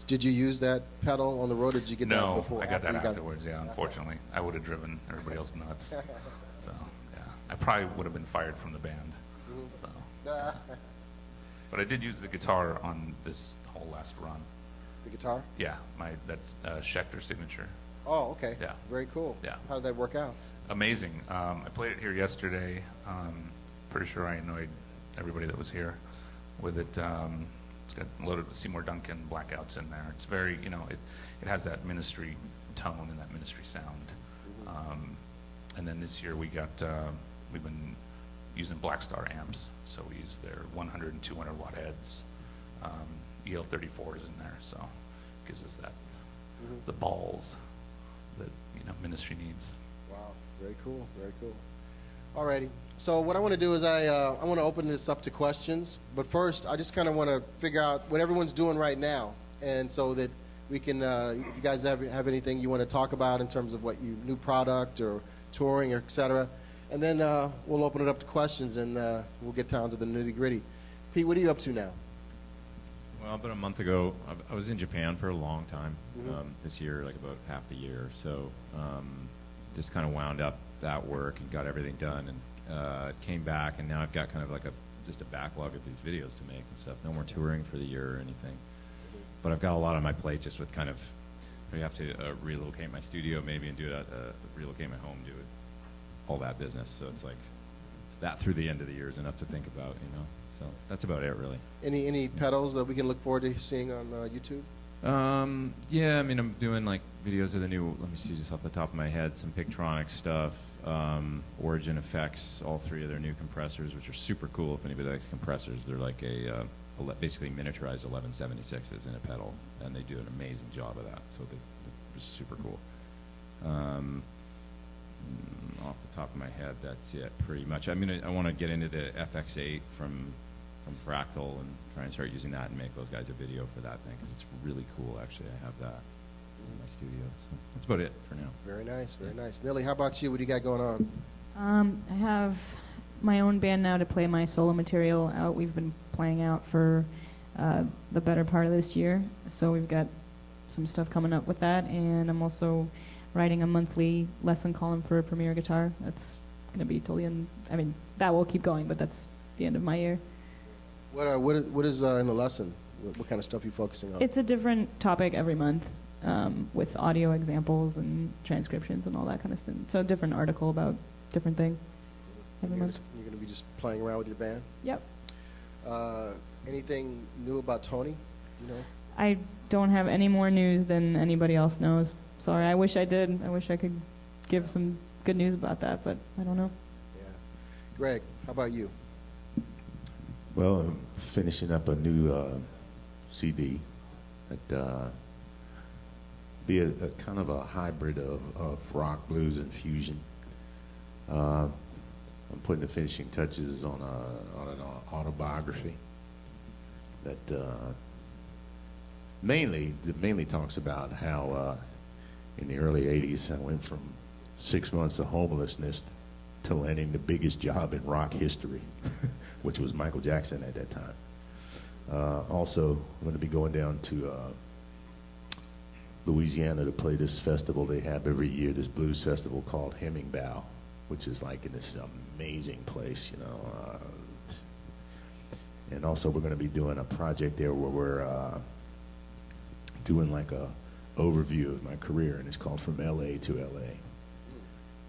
Did you use that pedal on the road, or did you get that before? No, I got that you afterwards, yeah, unfortunately. I would have driven everybody else nuts. So, yeah. I probably would have been fired from the band. So, yeah. But I did use the guitar on this whole last run. The guitar? Yeah, that's Schecter signature. Oh, okay. Yeah. Very cool. Yeah. How did that work out? Amazing. I played it here yesterday. Pretty sure I annoyed everybody that was here with it. It's got loaded with Seymour Duncan blackouts in there. It's very, it has that Ministry tone and that Ministry sound. And then this year we've been using Blackstar amps, so we use their 100 and 200 watt heads. EL34 is in there, so it gives us that the balls that Ministry needs. Wow, very cool, very cool. Alrighty, so what I want to do is I want to open this up to questions, but first I just kind of want to figure out what everyone's doing right now, and so that we can, if you guys have anything you want to talk about in terms of what new product or touring or et cetera, and then we'll open it up to questions, and we'll get down to the nitty gritty. Pete, what are you up to now? Well, about a month ago, I was in Japan for a long time. This year, like about half the year. So just kind of wound up that work and got everything done, and came back, and now I've got kind of like just a backlog of these videos to make and stuff. No more touring for the year or anything. But I've got a lot on my plate just with kind of I have to relocate my studio maybe and do that, relocate my home, do it, all that business. So it's like that through the end of the year is enough to think about, you know. So that's about it, really. Any pedals that we can look forward to seeing on YouTube? Yeah, I mean, I'm doing like videos of the new, let me see just off the top of my head, some Pictronic stuff, Origin Effects, all three of their new compressors, which are super cool if anybody likes compressors. They're like basically miniaturized 1176s in a pedal, and they do an amazing job of that. So they're just super cool. Off the top of my head, that's it pretty much. I mean, I want to get into the FX8 from Fractal and try and start using that and make those guys a video for that thing, because it's really cool, actually. I have that in my studio. So that's about it for now. Very nice, very nice. Nelly, how about you? What do you got going on? I have my own band now to play my solo material out. We've been playing out for the better part of this year, so we've got some stuff coming up with that, and I'm also writing a monthly lesson column for Premier Guitar. That's going to be till the end. I mean, that will keep going, but that's the end of my year. What is in the lesson? What kind of stuff are you focusing on? It's a different topic every month, with audio examples and transcriptions and all that kind of stuff. So a different article about different thing every month. You're going to be just playing around with your band? Yep. Anything new about Tony? You know? I don't have any more news than anybody else knows. Sorry, I wish I did. I wish I could give some good news about that, but I don't know. Yeah. Greg, how about you? Well, I'm finishing up a new CD that be a kind of a hybrid of rock, blues, and fusion. I'm putting the finishing touches on an autobiography that mainly talks about how in the early '80s I went from 6 months of homelessness to landing the biggest job in rock history, which was Michael Jackson at that time. Also, I'm going to be going down to Louisiana to play this festival they have every year, this blues festival called Hemmingbow, which is like in this amazing place, you know. And also we're going to be doing a project there where we're doing like a overview of my career, and it's called From LA to LA.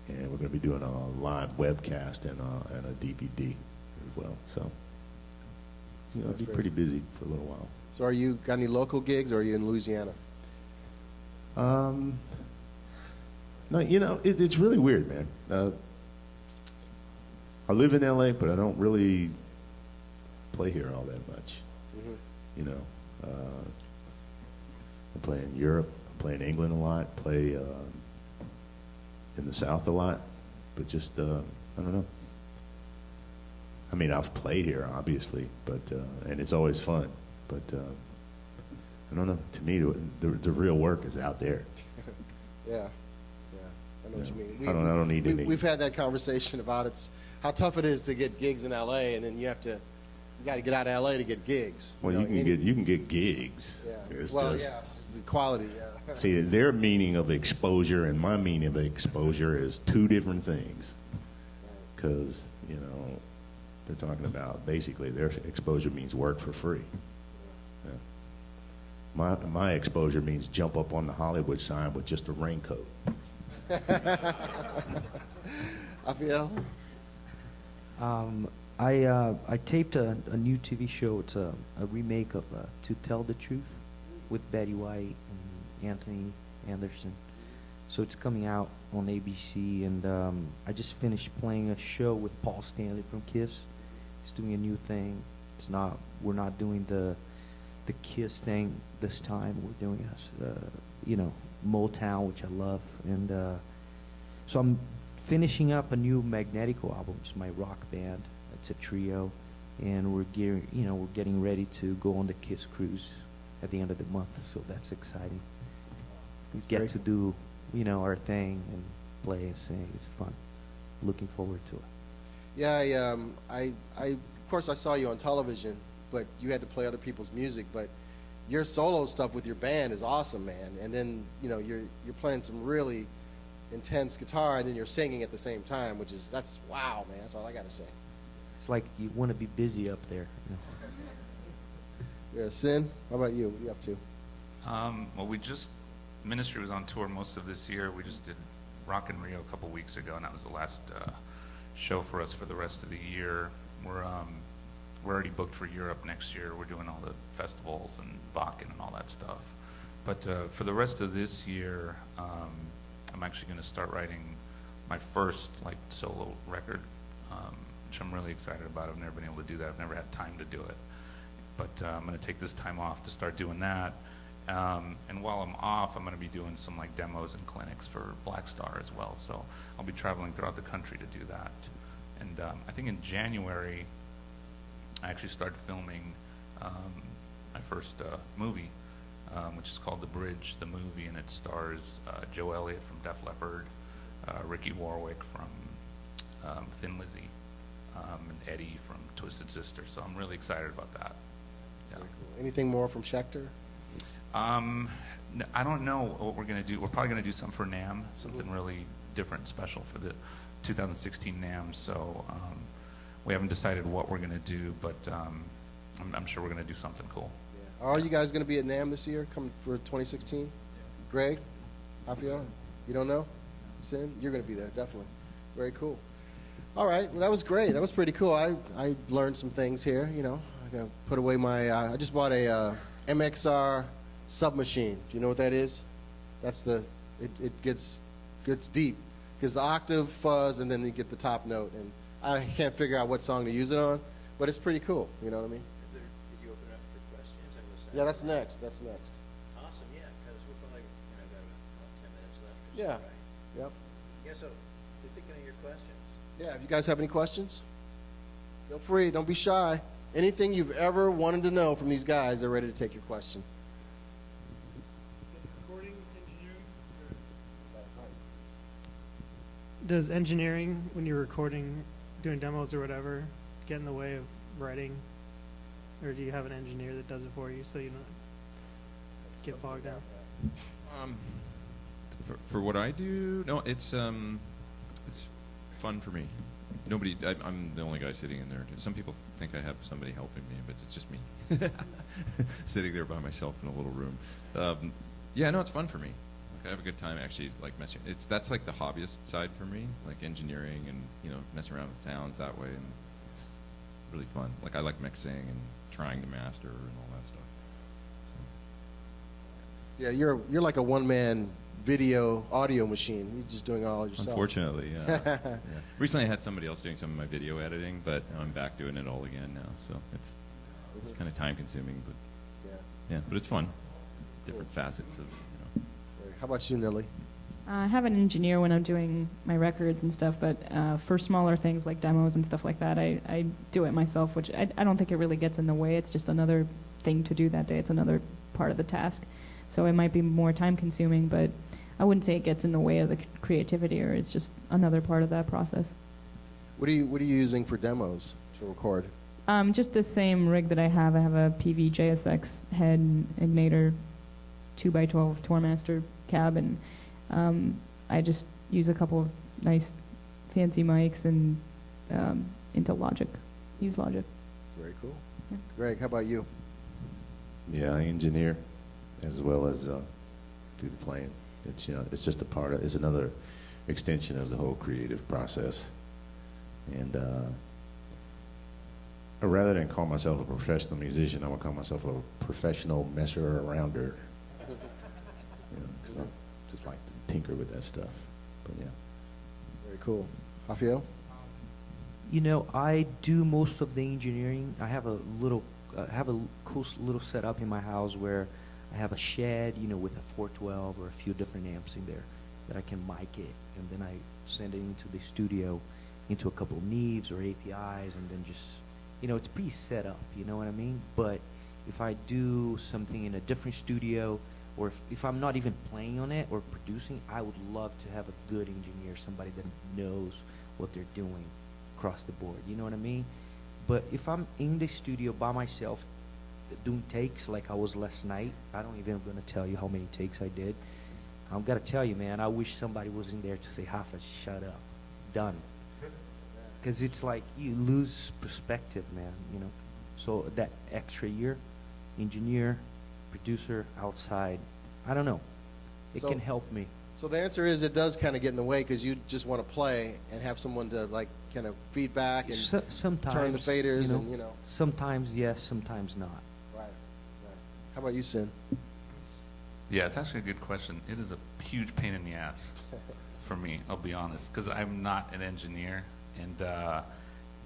And we're going to be doing a live webcast and a DVD as well. So, you know, I'll be pretty busy for a little while. So are you got any local gigs, or are you in Louisiana? No, you know, it's really weird, man. I live in LA, but I don't really play here all that much. Mm-hmm. You know, I play in Europe, I play in England a lot, play in the South a lot, but just, I don't know. I mean, I've played here, obviously, but, and it's always fun, but I don't know. To me, the real work is out there. Yeah, I know what you mean. I don't need any. We've had that conversation about how tough it is to get gigs in LA, and then you got to get out of LA to get gigs. Well, you can get gigs. Yeah. It's it's the quality. Yeah. See, their meaning of exposure and my meaning of exposure is two different things. Because, you know, they're talking about basically their exposure means work for free. Yeah. My exposure means jump up on the Hollywood sign with just a raincoat. I feel. I taped a new TV show. It's a remake of To Tell the Truth with Betty White and Anthony Anderson. So it's coming out on ABC, and I just finished playing a show with Paul Stanley from Kiss. He's doing a new thing. We're not doing the Kiss thing this time. We're doing Motown, which I love, and so I'm finishing up a new Magnetico album. It's my rock band. It's a trio, and we're getting ready to go on the Kiss cruise at the end of the month. So that's exciting. We get to do our thing and play and sing. It's fun. Looking forward to it. Yeah, I of course I saw you on television, but you had to play other people's music. But your solo stuff with your band is awesome, man. And then you're playing some really intense guitar, and then you're singing at the same time, that's wow, man. That's all I gotta say. It's like you want to be busy up there. Yeah, Sin, how about you? What are you up to? Well, we just Ministry was on tour most of this year. We just did Rock in Rio a couple weeks ago, and that was the last show for us for the rest of the year. We're already booked for Europe next year. We're doing all the festivals and Bakken and all that stuff. But for the rest of this year, I'm actually going to start writing my first like solo record, which I'm really excited about. I've never been able to do that. I've never had time to do it. But I'm going to take this time off to start doing that. And while I'm off, I'm going to be doing some like demos and clinics for Black Star as well. So I'll be traveling throughout the country to do that. And I think in January, I actually started filming my first movie, which is called The Bridge, the movie, and it stars Joe Elliott from Def Leppard, Ricky Warwick from Thin Lizzy, and Eddie from Twisted Sister. So I'm really excited about that. Yeah. Very cool. Anything more from Schecter? I don't know what we're going to do. We're probably going to do something for NAMM, something really different, special for the 2016 NAMM. So we haven't decided what we're going to do, but I'm sure we're going to do something cool. Yeah. Are all you guys going to be at NAMM this year, coming for 2016? Yeah. Greg? Rafael? You don't know? Sin? You're going to be there, definitely. Very cool. All right. Well, that was great. That was pretty cool. I learned some things here, you know. I got to put away my, I just bought a MXR submachine. Do you know what that is? That's the, it gets deep. Because the octave, fuzz, and then you get the top note. And I can't figure out what song to use it on, but it's pretty cool. You know what I mean? Did you open it up for questions? I missed that. Yeah, that's next. That's next. Awesome, yeah, because we're probably, got about 10 minutes left. Or so, Yeah. right? Yep. Yeah, so, you're thinking of your questions. Yeah, if you guys have any questions, feel free. Don't be shy. Anything you've ever wanted to know from these guys, they're ready to take your question. Does engineering, when you're recording, doing demos or whatever, get in the way of writing? Or do you have an engineer that does it for you so you don't get bogged down? For what I do, no, it's fun for me. I'm the only guy sitting in there. Some people think I have somebody helping me, but it's just me sitting there by myself in a little room. Yeah, no, it's fun for me. Like, I have a good time actually, like messing. That's like the hobbyist side for me, like engineering and messing around with sounds that way, and it's really fun. Like I like mixing and trying to master and all that stuff. So. Yeah, you're like a one-man video audio machine. You're just doing it all yourself. Unfortunately, yeah. Yeah. Recently, I had somebody else doing some of my video editing, but I'm back doing it all again now. So it's kind of time-consuming, but yeah, but it's fun. Different facets of. How about you, Nilly? I have an engineer when I'm doing my records and stuff, but for smaller things like demos and stuff like that, I do it myself, which I don't think it really gets in the way. It's just another thing to do that day. It's another part of the task. So it might be more time-consuming, but I wouldn't say it gets in the way of the creativity, or it's just another part of that process. What are you using for demos to record? Just the same rig that I have. I have a PV JSX head igniter 2x12 Tourmaster cab, and I just use a couple of nice fancy mics and into Logic. Use Logic. Very cool. Yeah. Greg, how about you? Yeah, I engineer as well as do the playing. It's just it's another extension of the whole creative process. And rather than call myself a professional musician, I would call myself a professional messer-arounder. 'Cause I just like to tinker with that stuff. But yeah. Very cool. Rafael? I do most of the engineering. I have a cool little setup in my house where I have a shed, with a 412 or a few different amps in there that I can mic it, and then I send it into the studio, into a couple of Nuys or APIs, and then just, it's pretty set up, you know what I mean? But if I do something in a different studio, or if I'm not even playing on it or producing, I would love to have a good engineer, somebody that knows what they're doing across the board, you know what I mean? But if I'm in the studio by myself doing takes like I was last night, I don't even gonna tell you how many takes I did. I'm gonna tell you, man, I wish somebody was in there to say, Hafa, shut up, done. Because it's like you lose perspective, man, So that extra year, engineer, producer, outside, I don't know. it So- can help me. So the answer is it does kind of get in the way because you just want to play and have someone to like kind of feedback and Sometimes turn the faders you know, and, you know. Sometimes yes, sometimes not. Right, right. How about you, Sin? Yeah, it's actually a good question. It is a huge pain in the ass for me, I'll be honest, because I'm not an engineer, and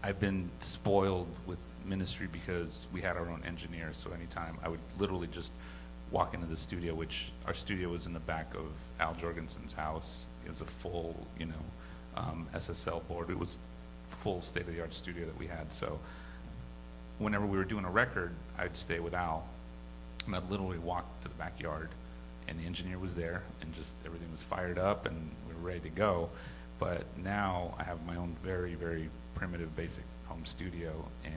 I've been spoiled with ministry because we had our own engineers, so anytime I would literally just walk into the studio, which our studio was in the back of Al Jorgensen's house. It was a full, you know, SSL board. It was full state-of-the-art studio that we had, so whenever we were doing a record, I'd stay with Al, and I'd literally walk to the backyard, and the engineer was there, and just everything was fired up, and we were ready to go. But now I have my own very, very primitive, basic home studio, and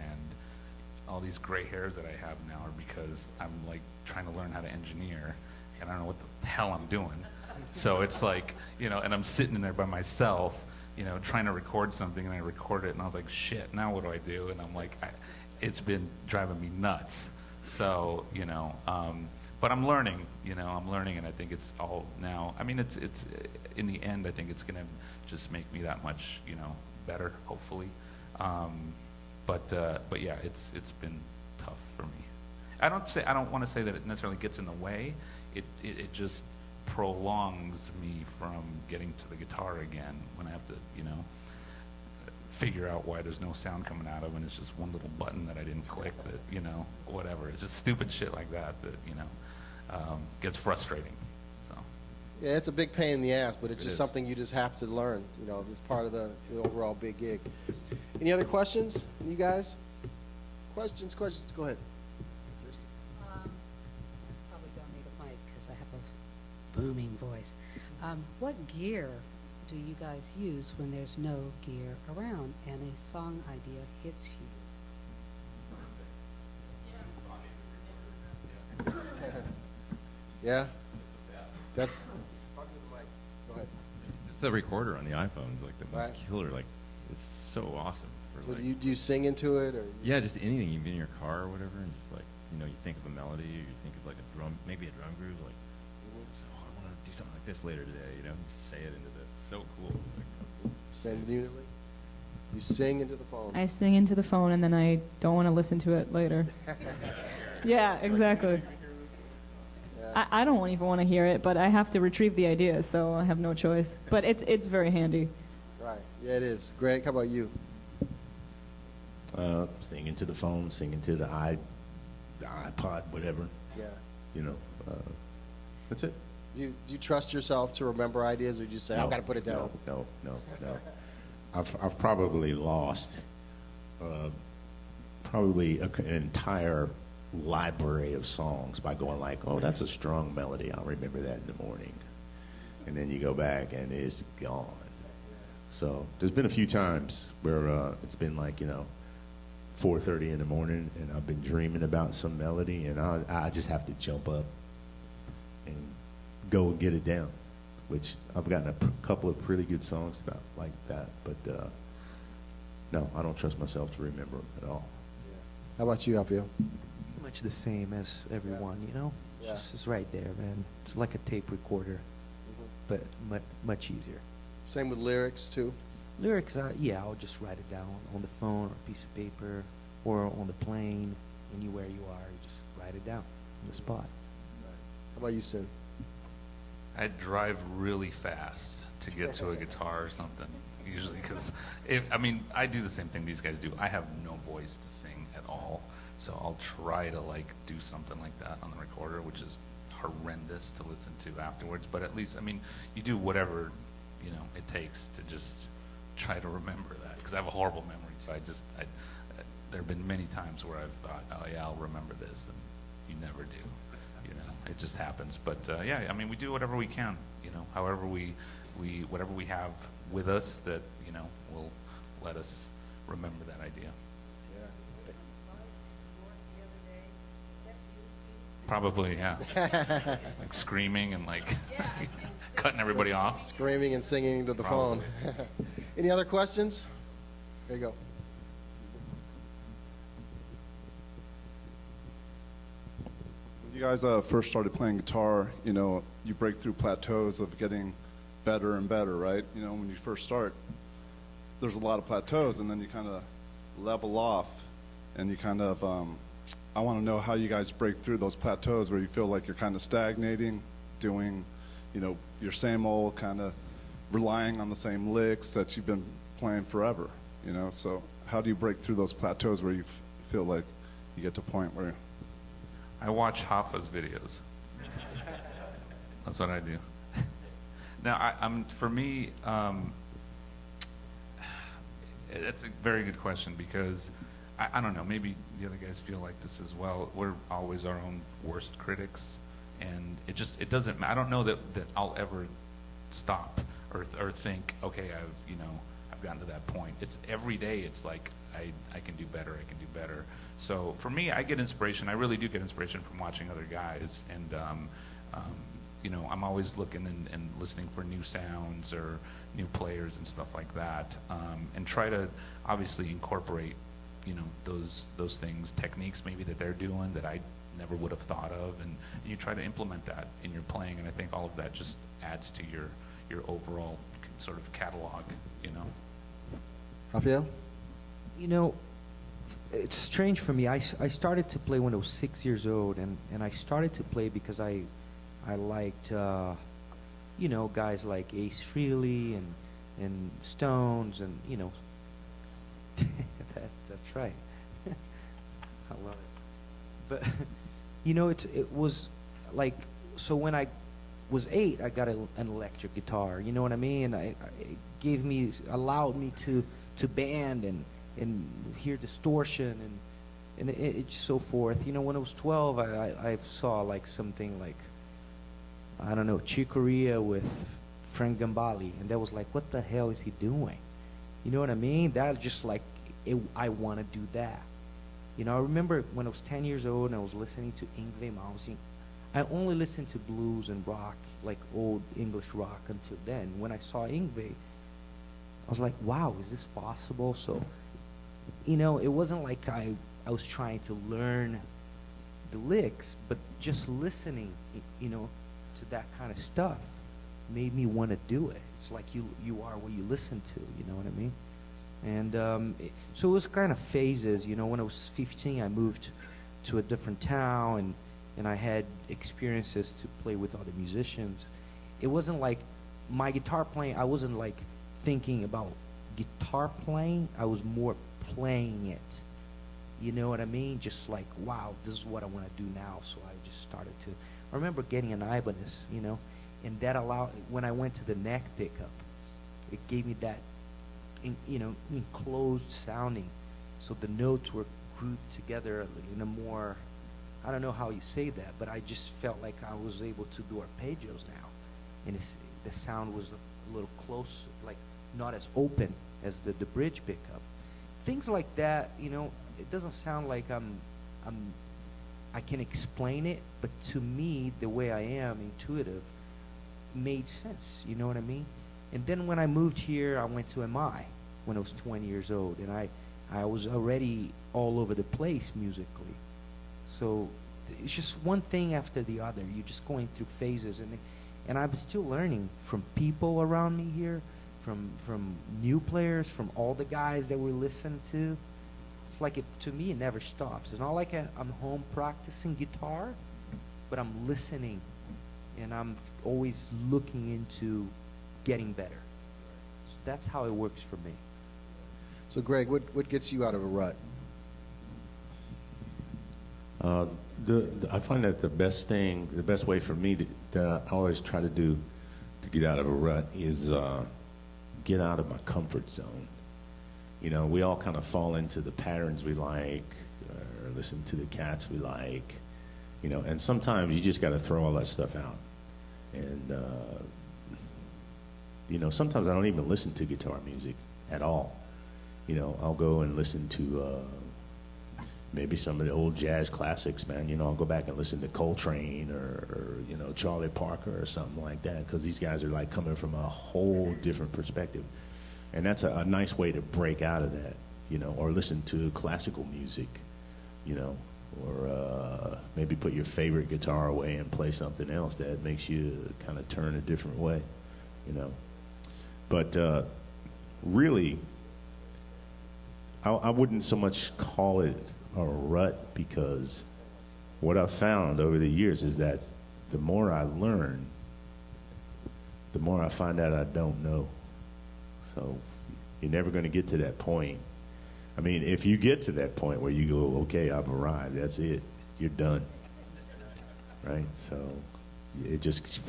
all these gray hairs that I have now are because I'm like trying to learn how to engineer, and I don't know what the hell I'm doing. So it's like, you know, and I'm sitting in there by myself, you know, trying to record something, and I record it, and I was like, shit, now what do I do? And I'm like, it's been driving me nuts. So, you know, but I'm learning, you know, and I think it's all now, I mean, it's in the end, I think it's gonna just make me that much, you know, better, hopefully. But yeah, it's been tough for me. I don't want to say that it necessarily gets in the way. It just prolongs me from getting to the guitar again when I have to, you know, figure out why there's no sound coming out of it, and it's just one little button that I didn't click that, you know, whatever. It's just stupid shit like that, you know, gets frustrating. So. Yeah, it's a big pain in the ass, but it's It just is. something you just have to learn. You know, it's part of the overall big gig. Any other questions, you guys? Questions? Go ahead. Probably don't need a mic because I have a booming voice. What gear do you guys use when there's no gear around and a song idea hits you? Yeah? That's... Go ahead. Just the recorder on the iPhone is like the most Right. killer. Like, it's so awesome for So like. do you sing into it, or? Yeah, just anything. You've been in your car or whatever, and just like, you know, you think of a melody, or you think of like a drum, maybe a drum groove, like, so I want to do something like this later today, you know, just say it into the, it's so cool. It's like, Same with you? You sing into the phone. I sing into the phone and then I don't want to listen to it later. Yeah, exactly. Yeah. I don't even want to hear it, but I have to retrieve the idea, so I have no choice. But it's very handy. Right. Yeah, it is. Greg, how about you? Sing into the phone, sing into the iPod, whatever. Yeah. You know, that's it. Do you trust yourself to remember ideas, or do you say, I've got to put it down? No. I've probably lost probably an entire library of songs by going like, oh, that's a strong melody. I'll remember that in the morning. And then you go back and it's gone. So there's been a few times where it's been like, you know, 4:30 in the morning, and I've been dreaming about some melody, and I just have to jump up and go and get it down, which I've gotten a couple of pretty good songs about like that, but no, I don't trust myself to remember them at all. How about you, Alfio? Much the same as everyone, you know? Yeah. It's right there, man. It's like a tape recorder, but much easier. Same with lyrics, too? Lyrics, yeah, I'll just write it down on the phone or a piece of paper or on the plane, anywhere you are, you just write it down on the spot. How about you, Sin? I drive really fast to get to a guitar or something, usually, because, I mean, I do the same thing these guys do. I have no voice to sing at all, so I'll try to, like, do something like that on the recorder, which is horrendous to listen to afterwards, but at least, I mean, you do whatever, you know, it takes to just try to remember that, because I have a horrible memory, so there have been many times where I've thought, oh, yeah, I'll remember this, and you never do. You know, it just happens. But yeah, I mean, we do whatever we can. You know, however whatever we have with us that, you know, will let us remember that idea. Probably, yeah. Like screaming and like cutting everybody off. Screaming and singing into the Probably. phone. Any other questions? There you go. Excuse me. You guys first started playing guitar, you know, you break through plateaus of getting better and better, right? You know, when you first start, there's a lot of plateaus, and then you kind of level off, and you kind of, I want to know how you guys break through those plateaus where you feel like you're kind of stagnating, doing, you know, your same old kind of relying on the same licks that you've been playing forever, you know? So how do you break through those plateaus where you feel like you get to a point where... I watch Hoffa's videos. That's what I do. Now, for me, that's a very good question, because I don't know, maybe the other guys feel like this as well. We're always our own worst critics, and it doesn't, I don't know that I'll ever stop or think, okay, I've gotten to that point. It's every day, it's like, I can do better, I can do better. So for me, I get inspiration, I really do get inspiration from watching other guys, and you know, I'm always looking and listening for new sounds or new players and stuff like that, and try to obviously incorporate, you know, those things, techniques maybe that they're doing that I never would have thought of, and you try to implement that in your playing, and I think all of that just adds to your overall sort of catalog, you know. Rafael? You know, it's strange for me. I started to play when I was 6 years old, and I started to play because I liked, you know, guys like Ace Frehley and Stones, and, you know, that's right. I love it. But, you know, it was like, so when I was 8, I got an electric guitar, you know what I mean? It allowed me to band and hear distortion and it so forth. You know, when I was 12, I saw like something like, I don't know, Chick Corea with Frank Gambale, and that was like, what the hell is he doing? You know what I mean? That just like, I want to do that. You know, I remember when I was 10 years old and I was listening to Yngwie Malmsteen. I only listened to blues and rock, like old English rock until then. When I saw Yngwie, I was like, wow, is this possible? So, you know, it wasn't like I was trying to learn the licks, but just listening, you know, to that kind of stuff made me want to do it. It's like you are what you listen to, you know what I mean? And so it was kind of phases, you know. When I was 15, I moved to a different town, and I had experiences to play with other musicians. It wasn't like my guitar playing, I wasn't like thinking about guitar playing, I was more playing it. You know what I mean? Just like, wow, this is what I want to do now. So I just started to, I remember getting an Ibanez, you know, and that allowed, when I went to the neck pickup, it gave me that, you know, enclosed sounding. So the notes were grouped together in a more, I don't know how you say that, but I just felt like I was able to do arpeggios now. And the sound was a little close, like not as open as the bridge pickup. Things like that, you know, it doesn't sound like I can explain it, but to me, the way I am, intuitive, made sense, you know what I mean? And then when I moved here, I went to MI when I was 20 years old, and I was already all over the place musically. So it's just one thing after the other. You're just going through phases, and I'm still learning from people around me here, from new players, from all the guys that we listen to. It's like, to me, it never stops. It's not like I'm home practicing guitar, but I'm listening, and I'm always looking into getting better. So that's how it works for me. So Greg, what gets you out of a rut? I find that the best way for me that I always try to do to get out of a rut is get out of my comfort zone. You know, we all kind of fall into the patterns we like, or listen to the cats we like, you know, and sometimes you just got to throw all that stuff out. And, you know, sometimes I don't even listen to guitar music at all. You know, I'll go and listen to maybe some of the old jazz classics, man. You know, I'll go back and listen to Coltrane or you know, Charlie Parker or something like that, because these guys are like coming from a whole different perspective. And that's a nice way to break out of that, you know, or listen to classical music, you know, or maybe put your favorite guitar away and play something else that makes you kind of turn a different way, you know. But really, I wouldn't so much call it a rut, because what I've found over the years is that the more I learn, the more I find out I don't know. So you're never going to get to that point. I mean, if you get to that point where you go, okay, I've arrived, that's it, you're done, right? So it just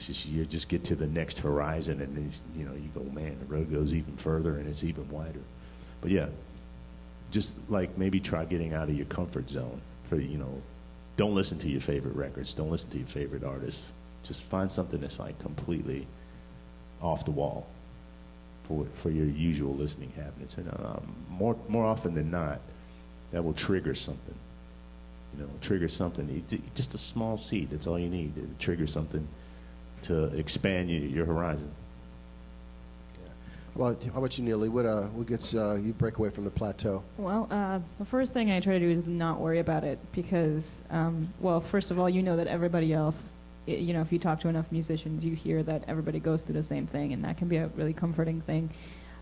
you just get to the next horizon, and then, you know, you go, man, the road goes even further and it's even wider. But yeah, just like maybe try getting out of your comfort zone. For, you know, don't listen to your favorite records, don't listen to your favorite artists. Just find something that's like completely off the wall for your usual listening habits. And more often than not, that will trigger something. You know, trigger something. Just a small seed, that's all you need to trigger something to expand your horizon. Yeah. Well, how about you, Neely? What gets you break away from the plateau? Well, the first thing I try to do is not worry about it, because, well, first of all, you know that everybody else, you know, if you talk to enough musicians, you hear that everybody goes through the same thing, and that can be a really comforting thing.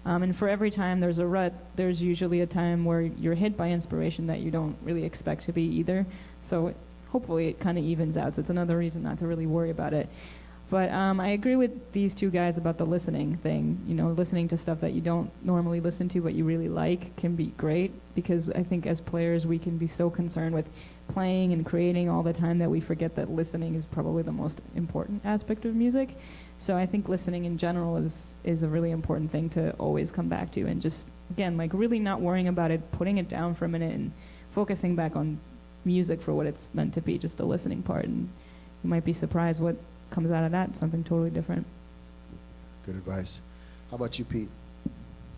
And for every time there's a rut, there's usually a time where you're hit by inspiration that you don't really expect to be either. So hopefully it kind of evens out. So it's another reason not to really worry about it. But I agree with these two guys about the listening thing. You know, listening to stuff that you don't normally listen to but you really like can be great, because I think as players we can be so concerned with playing and creating all the time that we forget that listening is probably the most important aspect of music. So I think listening in general is a really important thing to always come back to, and just, again, like really not worrying about it, putting it down for a minute and focusing back on music for what it's meant to be, just the listening part. And you might be surprised what comes out of that, something totally different. Good advice. How about you, Pete?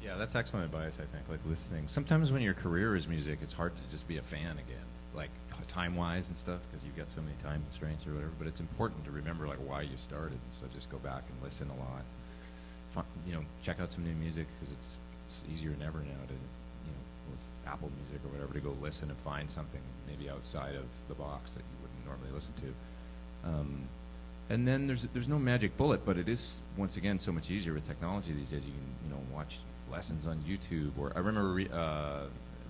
Yeah, that's excellent advice, I think, like listening. Sometimes when your career is music, it's hard to just be a fan again, like time-wise and stuff, because you've got so many time constraints or whatever, but it's important to remember like why you started, so just go back and listen a lot. You know, check out some new music, because it's easier than ever now to, you know, with Apple Music or whatever, to go listen and find something maybe outside of the box that you wouldn't normally listen to. And then there's no magic bullet, but it is, once again, so much easier with technology these days. You can, you know, watch lessons on YouTube. Or I remember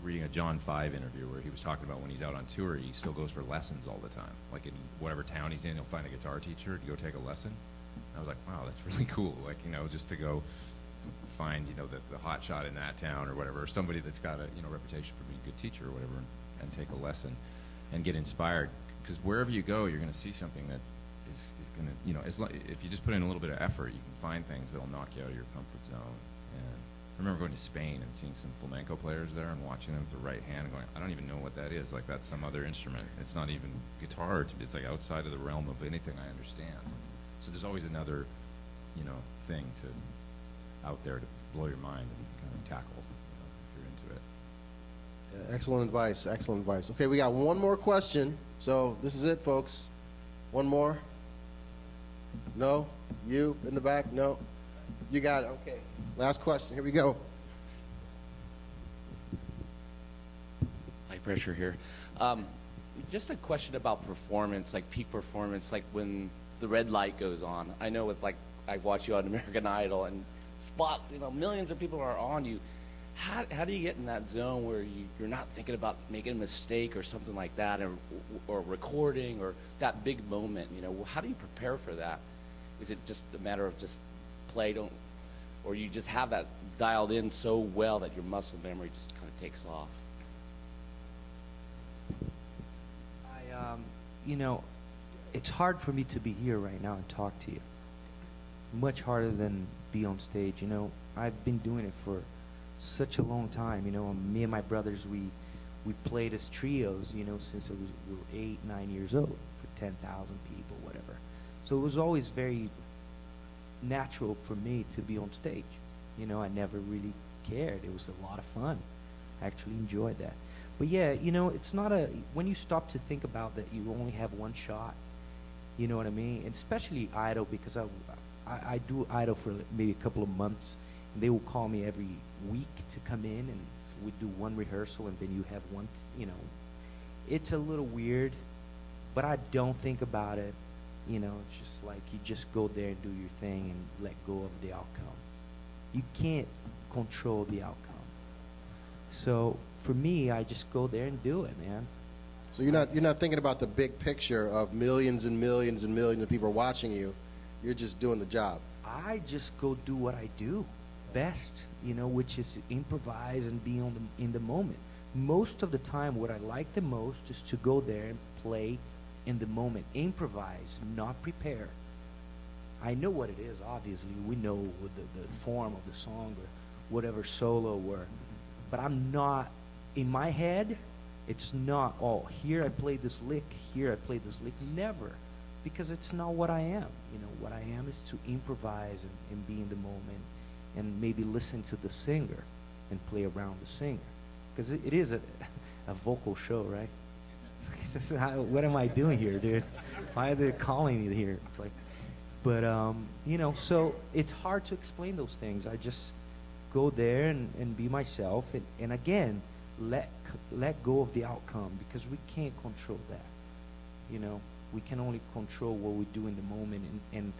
reading a John 5 interview where he was talking about when he's out on tour, he still goes for lessons all the time. Like in whatever town he's in, he'll find a guitar teacher to go take a lesson. And I was like, wow, that's really cool. Like, you know, just to go find, you know, the hot shot in that town or whatever, or somebody that's got a, you know, reputation for being a good teacher or whatever, and take a lesson and get inspired. Because wherever you go, you're going to see something that is going to, you know, if you just put in a little bit of effort, you can find things that'll knock you out of your comfort zone. And I remember going to Spain and seeing some flamenco players there and watching them with the right hand, going, I don't even know what that is. Like, that's some other instrument. It's not even guitar. It's like outside of the realm of anything I understand. So there's always another, you know, thing out there to blow your mind and kind of tackle, you know, if you're into it. Yeah, excellent advice. Excellent advice. Okay, we got one more question. So this is it, folks. One more. No? You in the back? No? You got it. Okay. Last question. Here we go. High pressure here. Just a question about performance, like peak performance, like when the red light goes on. I know with, like, I've watched you on American Idol and you know, millions of people are on you. How do you get in that zone where you're not thinking about making a mistake or something like that, or recording, or that big moment? You know, how do you prepare for that? Is it just a matter of just or you just have that dialed in so well that your muscle memory just kind of takes off? You know, it's hard for me to be here right now and talk to you. Much harder than be on stage. You know, I've been doing it for such a long time. You know, me and my brothers, we played as trios, you know, since we were 8, 9 years old, for 10,000 people, whatever. So it was always very natural for me to be on stage. You know, I never really cared. It was a lot of fun. I actually enjoyed that. But yeah, you know, it's not when you stop to think about that you only have one shot, you know what I mean? And especially Idol, because I do Idol for maybe a couple of months, and they will call me every week to come in, and we do one rehearsal, and then you have one, you know, it's a little weird, but I don't think about it. You know, it's just like you just go there and do your thing and let go of the outcome. You can't control the outcome. So for me, I just go there and do it, man. So you're not thinking about the big picture of millions and millions and millions of people watching you. You're just doing the job. I just go do what I do best, you know, which is improvise and be in the moment. Most of the time, what I like the most is to go there and play in the moment, improvise, not prepare. I know what it is, obviously. We know what the form of the song or whatever solo or, but I'm not, in my head, it's not, oh, here I play this lick, here I play this lick. Never. Because it's not what I am. You know, what I am is to improvise and be in the moment and maybe listen to the singer and play around the singer. Because it is a vocal show, right? What am I doing here, dude? Why are they calling me here? It's like, but, you know, so it's hard to explain those things. I just go there and be myself. And again, let go of the outcome because we can't control that. You know, we can only control what we do in the moment. And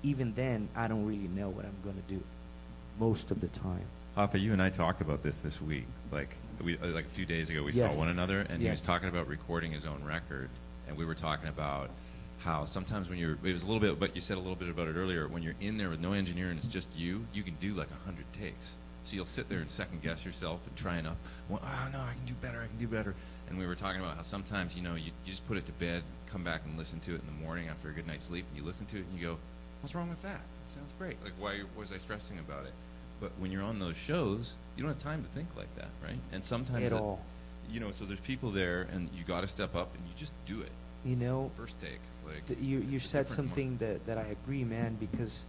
even then, I don't really know what I'm going to do most of the time. Hoffa, you and I talked about this week. Like a few days ago, we saw one another, and he was talking about recording his own record, and we were talking about how sometimes when it was a little bit, but you said a little bit about it earlier, when you're in there with no engineer and it's just you can do like 100 takes. So you'll sit there and second guess yourself and try and oh no, I can do better. And we were talking about how sometimes, you know, you just put it to bed, come back and listen to it in the morning after a good night's sleep, and you listen to it and you go, what's wrong with that? It sounds great. Like, why was I stressing about it? But when you're on those shows, you don't have time to think like that, right? And sometimes at all. You know, so there's people there, and you got to step up and you just do it. You know, first take. Like you said something that I agree, man. Because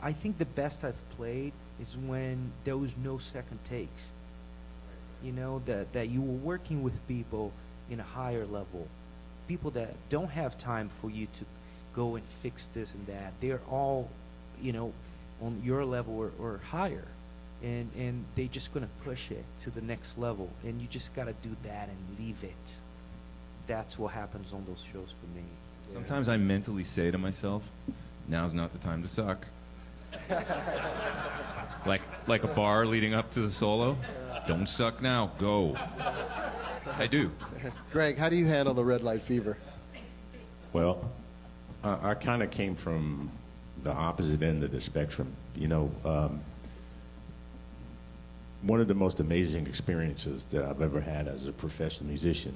I think the best I've played is when there was no second takes. You know, that you were working with people in a higher level, people that don't have time for you to go and fix this and that. They're all, you know, on your level or higher, and they just gonna push it to the next level, and you just gotta do that and leave it. That's what happens on those shows for me. Sometimes I mentally say to myself, now's not the time to suck. like a bar leading up to the solo. Don't suck now, go. I do. Greg, how do you handle the red light fever? Well, I kind of came from the opposite end of the spectrum. You know, one of the most amazing experiences that I've ever had as a professional musician,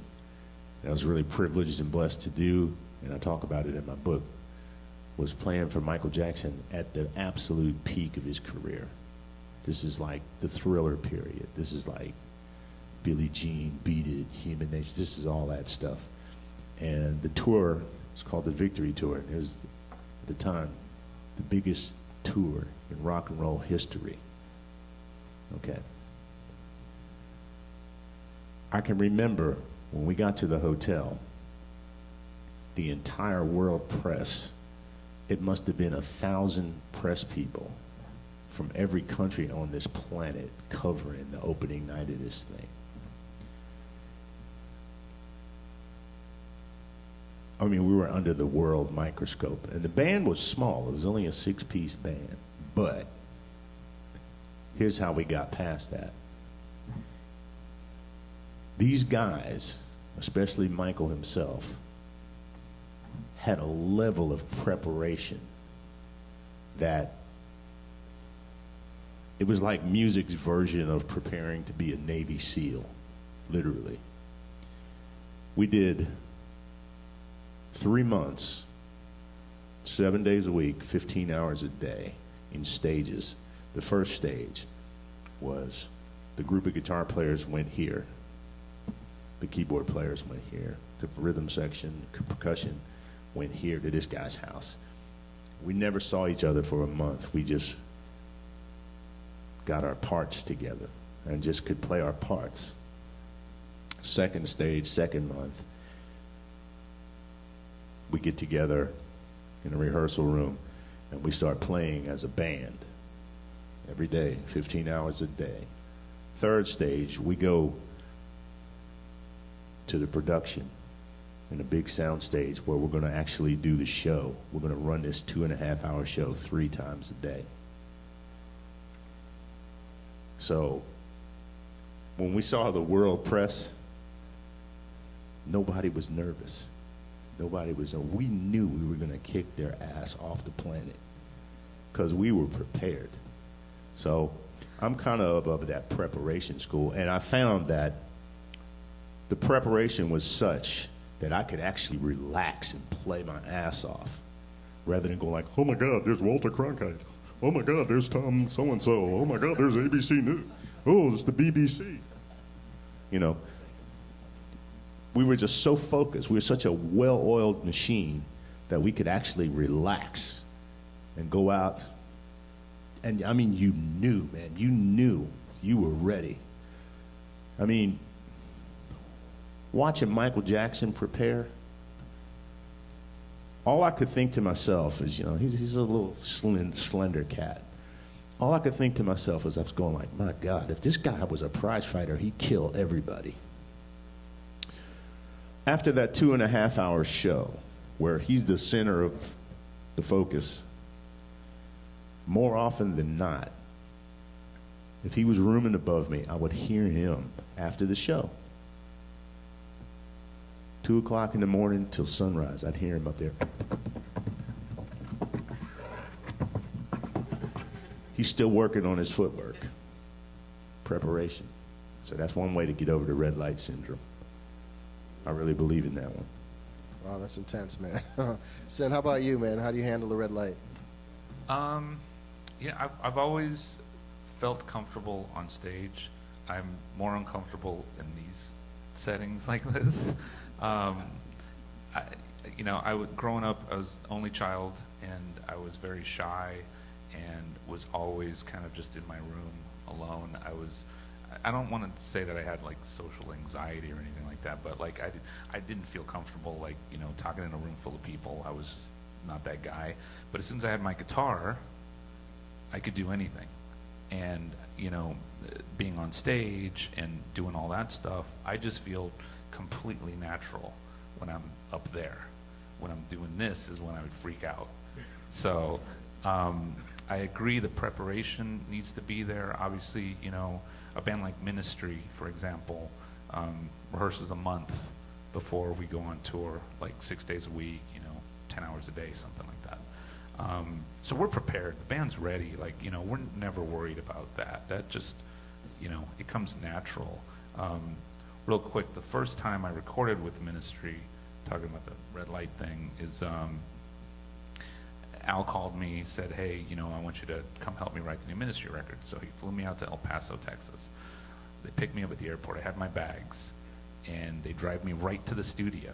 and I was really privileged and blessed to do, and I talk about it in my book, was playing for Michael Jackson at the absolute peak of his career. This is like the Thriller period. This is like Billie Jean, Beat It, Human Nature. This is all that stuff. And the tour was called the Victory Tour. It was, at the time, the biggest tour in rock and roll history. Okay. I can remember when we got to the hotel, the entire world press, it must have been 1,000 press people from every country on this planet covering the opening night of this thing. I mean, we were under the world microscope, and the band was small. It was only a 6-piece band, but here's how we got past that. These guys, especially Michael himself, had a level of preparation that it was like music's version of preparing to be a Navy SEAL, literally. We did 3 months, 7 days a week, 15 hours a day in stages. The first stage was the group of guitar players went here. The keyboard players went here. The rhythm section, percussion went here to this guy's house. We never saw each other for a month. We just got our parts together and just could play our parts. Second stage, second month, we get together in a rehearsal room and we start playing as a band every day, 15 hours a day. Third stage, we go to the production in a big sound stage where we're going to actually do the show. We're going to run this 2.5-hour show 3 times a day. So when we saw the world press, nobody was nervous. Nobody was, we knew we were going to kick their ass off the planet because we were prepared. So I'm kind of that preparation school, and I found that the preparation was such that I could actually relax and play my ass off rather than go like, oh my God, there's Walter Cronkite. Oh my God, there's Tom so-and-so. Oh my God, there's ABC News. Oh, it's the BBC. You know, we were just so focused. We were such a well-oiled machine that we could actually relax and go out. And I mean, you knew, man, you were ready. I mean, watching Michael Jackson prepare, all I could think to myself is, you know, he's a little slender cat. All I could think to myself was, I was going like, my God, if this guy was a prize fighter, he'd kill everybody. After that 2.5-hour show, where he's the center of the focus, more often than not, if he was rooming above me, I would hear him after the show. 2 o'clock in the morning till sunrise, I'd hear him up there. He's still working on his footwork. Preparation. So that's one way to get over the red light syndrome. I really believe in that one. Wow, that's intense, man. Sen, how about you, man? How do you handle the red light? Yeah, I've always felt comfortable on stage. I'm more uncomfortable in these settings like this. Growing up, I was only child, and I was very shy, and was always kind of just in my room alone. I don't want to say that I had like social anxiety or anything like that, but like I didn't feel comfortable like, you know, talking in a room full of people. I was just not that guy. But as soon as I had my guitar, I could do anything. And, you know, being on stage and doing all that stuff, I just feel completely natural when I'm up there. When I'm doing this is when I would freak out. So I agree the preparation needs to be there. Obviously, you know, a band like Ministry, for example, rehearses a month before we go on tour, like 6 days a week, you know, 10 hours a day, something like that. So we're prepared. The band's ready. Like, you know, we're never worried about that. That just, you know, it comes natural. Real quick, the first time I recorded with Ministry, talking about the red light thing, is Al called me, said, hey, you know, I want you to come help me write the new Ministry record. So he flew me out to El Paso, Texas. They picked me up at the airport. I had my bags, and they drive me right to the studio.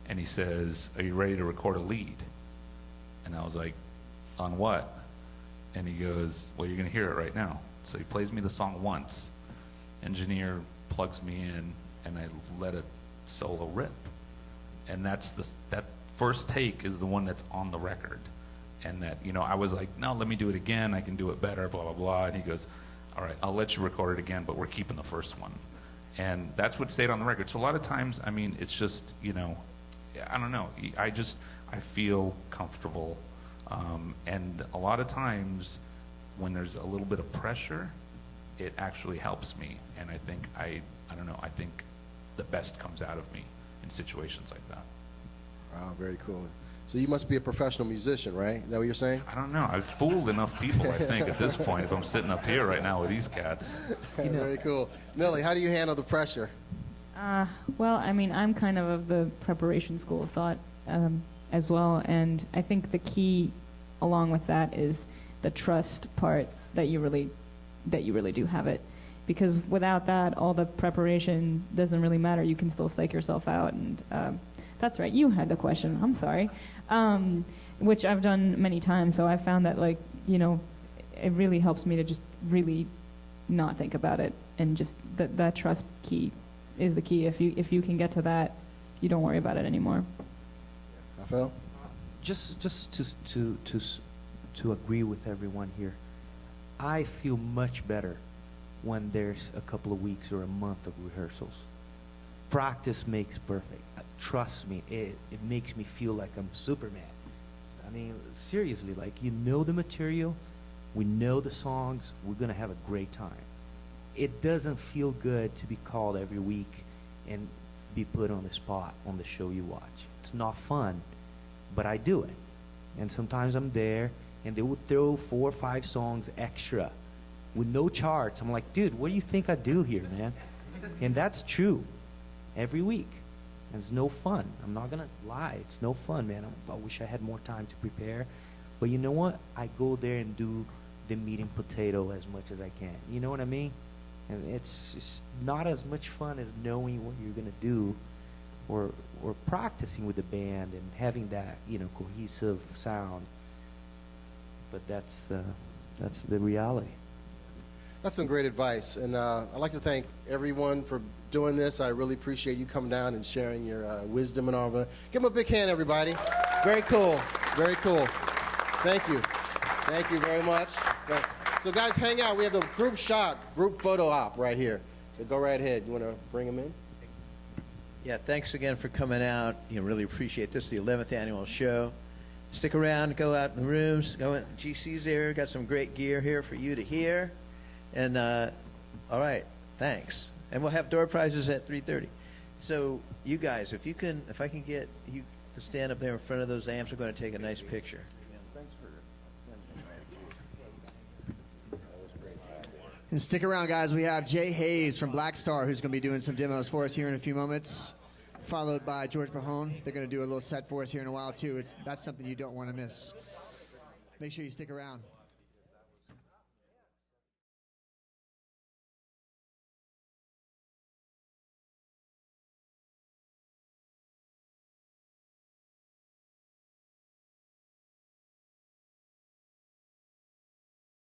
And he says, are you ready to record a lead? And I was like, on what? And he goes, well, you're going to hear it right now. So he plays me the song once. Engineer plugs me in, and I let a solo rip. And that first take is the one that's on the record. And that, you know, I was like, no, let me do it again. I can do it better, blah, blah, blah. And he goes, all right, I'll let you record it again, but we're keeping the first one. And that's what stayed on the record. So a lot of times, I mean, it's just, you know, I don't know. I feel comfortable. And a lot of times when there's a little bit of pressure, it actually helps me. And I think, I don't know, I think the best comes out of me in situations like that. Wow, very cool. So you must be a professional musician, right? Is that what you're saying? I don't know. I've fooled enough people, I think, at this point, if I'm sitting up here right now with these cats. You know. Very cool. Millie, how do you handle the pressure? Well, I mean, I'm kind of the preparation school of thought as well, and I think the key along with that is the trust part that you really do have it, because without that, all the preparation doesn't really matter. You can still psych yourself out, and that's right. You had the question. I'm sorry, which I've done many times. So I found that, like, you know, it really helps me to just really not think about it, and just that trust key is the key. If you can get to that, you don't worry about it anymore. Rafael? Just to agree with everyone here, I feel much better when there's a couple of weeks or a month of rehearsals. practice makes perfect. Trust me, it makes me feel like I'm Superman. I mean, seriously, like, you know the material, we know the songs, we're gonna have a great time. It doesn't feel good to be called every week and be put on the spot on the show you watch. It's not fun, but I do it. And sometimes I'm there, and they would throw 4 or 5 songs extra with no charts. I'm like, dude, what do you think I do here, man? And that's true every week. And it's no fun. I'm not gonna lie, it's no fun, man. I wish I had more time to prepare. But you know what? I go there and do the meat and potato as much as I can. You know what I mean? And it's just not as much fun as knowing what you're gonna do, or practicing with the band and having that, you know, cohesive sound. But that's the reality. That's some great advice, and I'd like to thank everyone for doing this. I really appreciate you coming down and sharing your wisdom and all of that. Give them a big hand, everybody. Very cool. Very cool. Thank you. Thank you very much. So guys, hang out. We have the group shot, group photo op right here. So go right ahead. You want to bring them in? Yeah, thanks again for coming out. You know, really appreciate this, the 11th annual show. Stick around, go out in the rooms, go in. GC's there, got some great gear here for you to hear. And all right, thanks. And we'll have door prizes at 3:30. So you guys, if I can get you to stand up there in front of those amps, we're going to take a nice picture. And stick around, guys. We have Jay Hayes from Black Star, who's going to be doing some demos for us here in a few moments, followed by George Pahone. They're going to do a little set for us here in a while, too. That's something you don't want to miss. Make sure you stick around.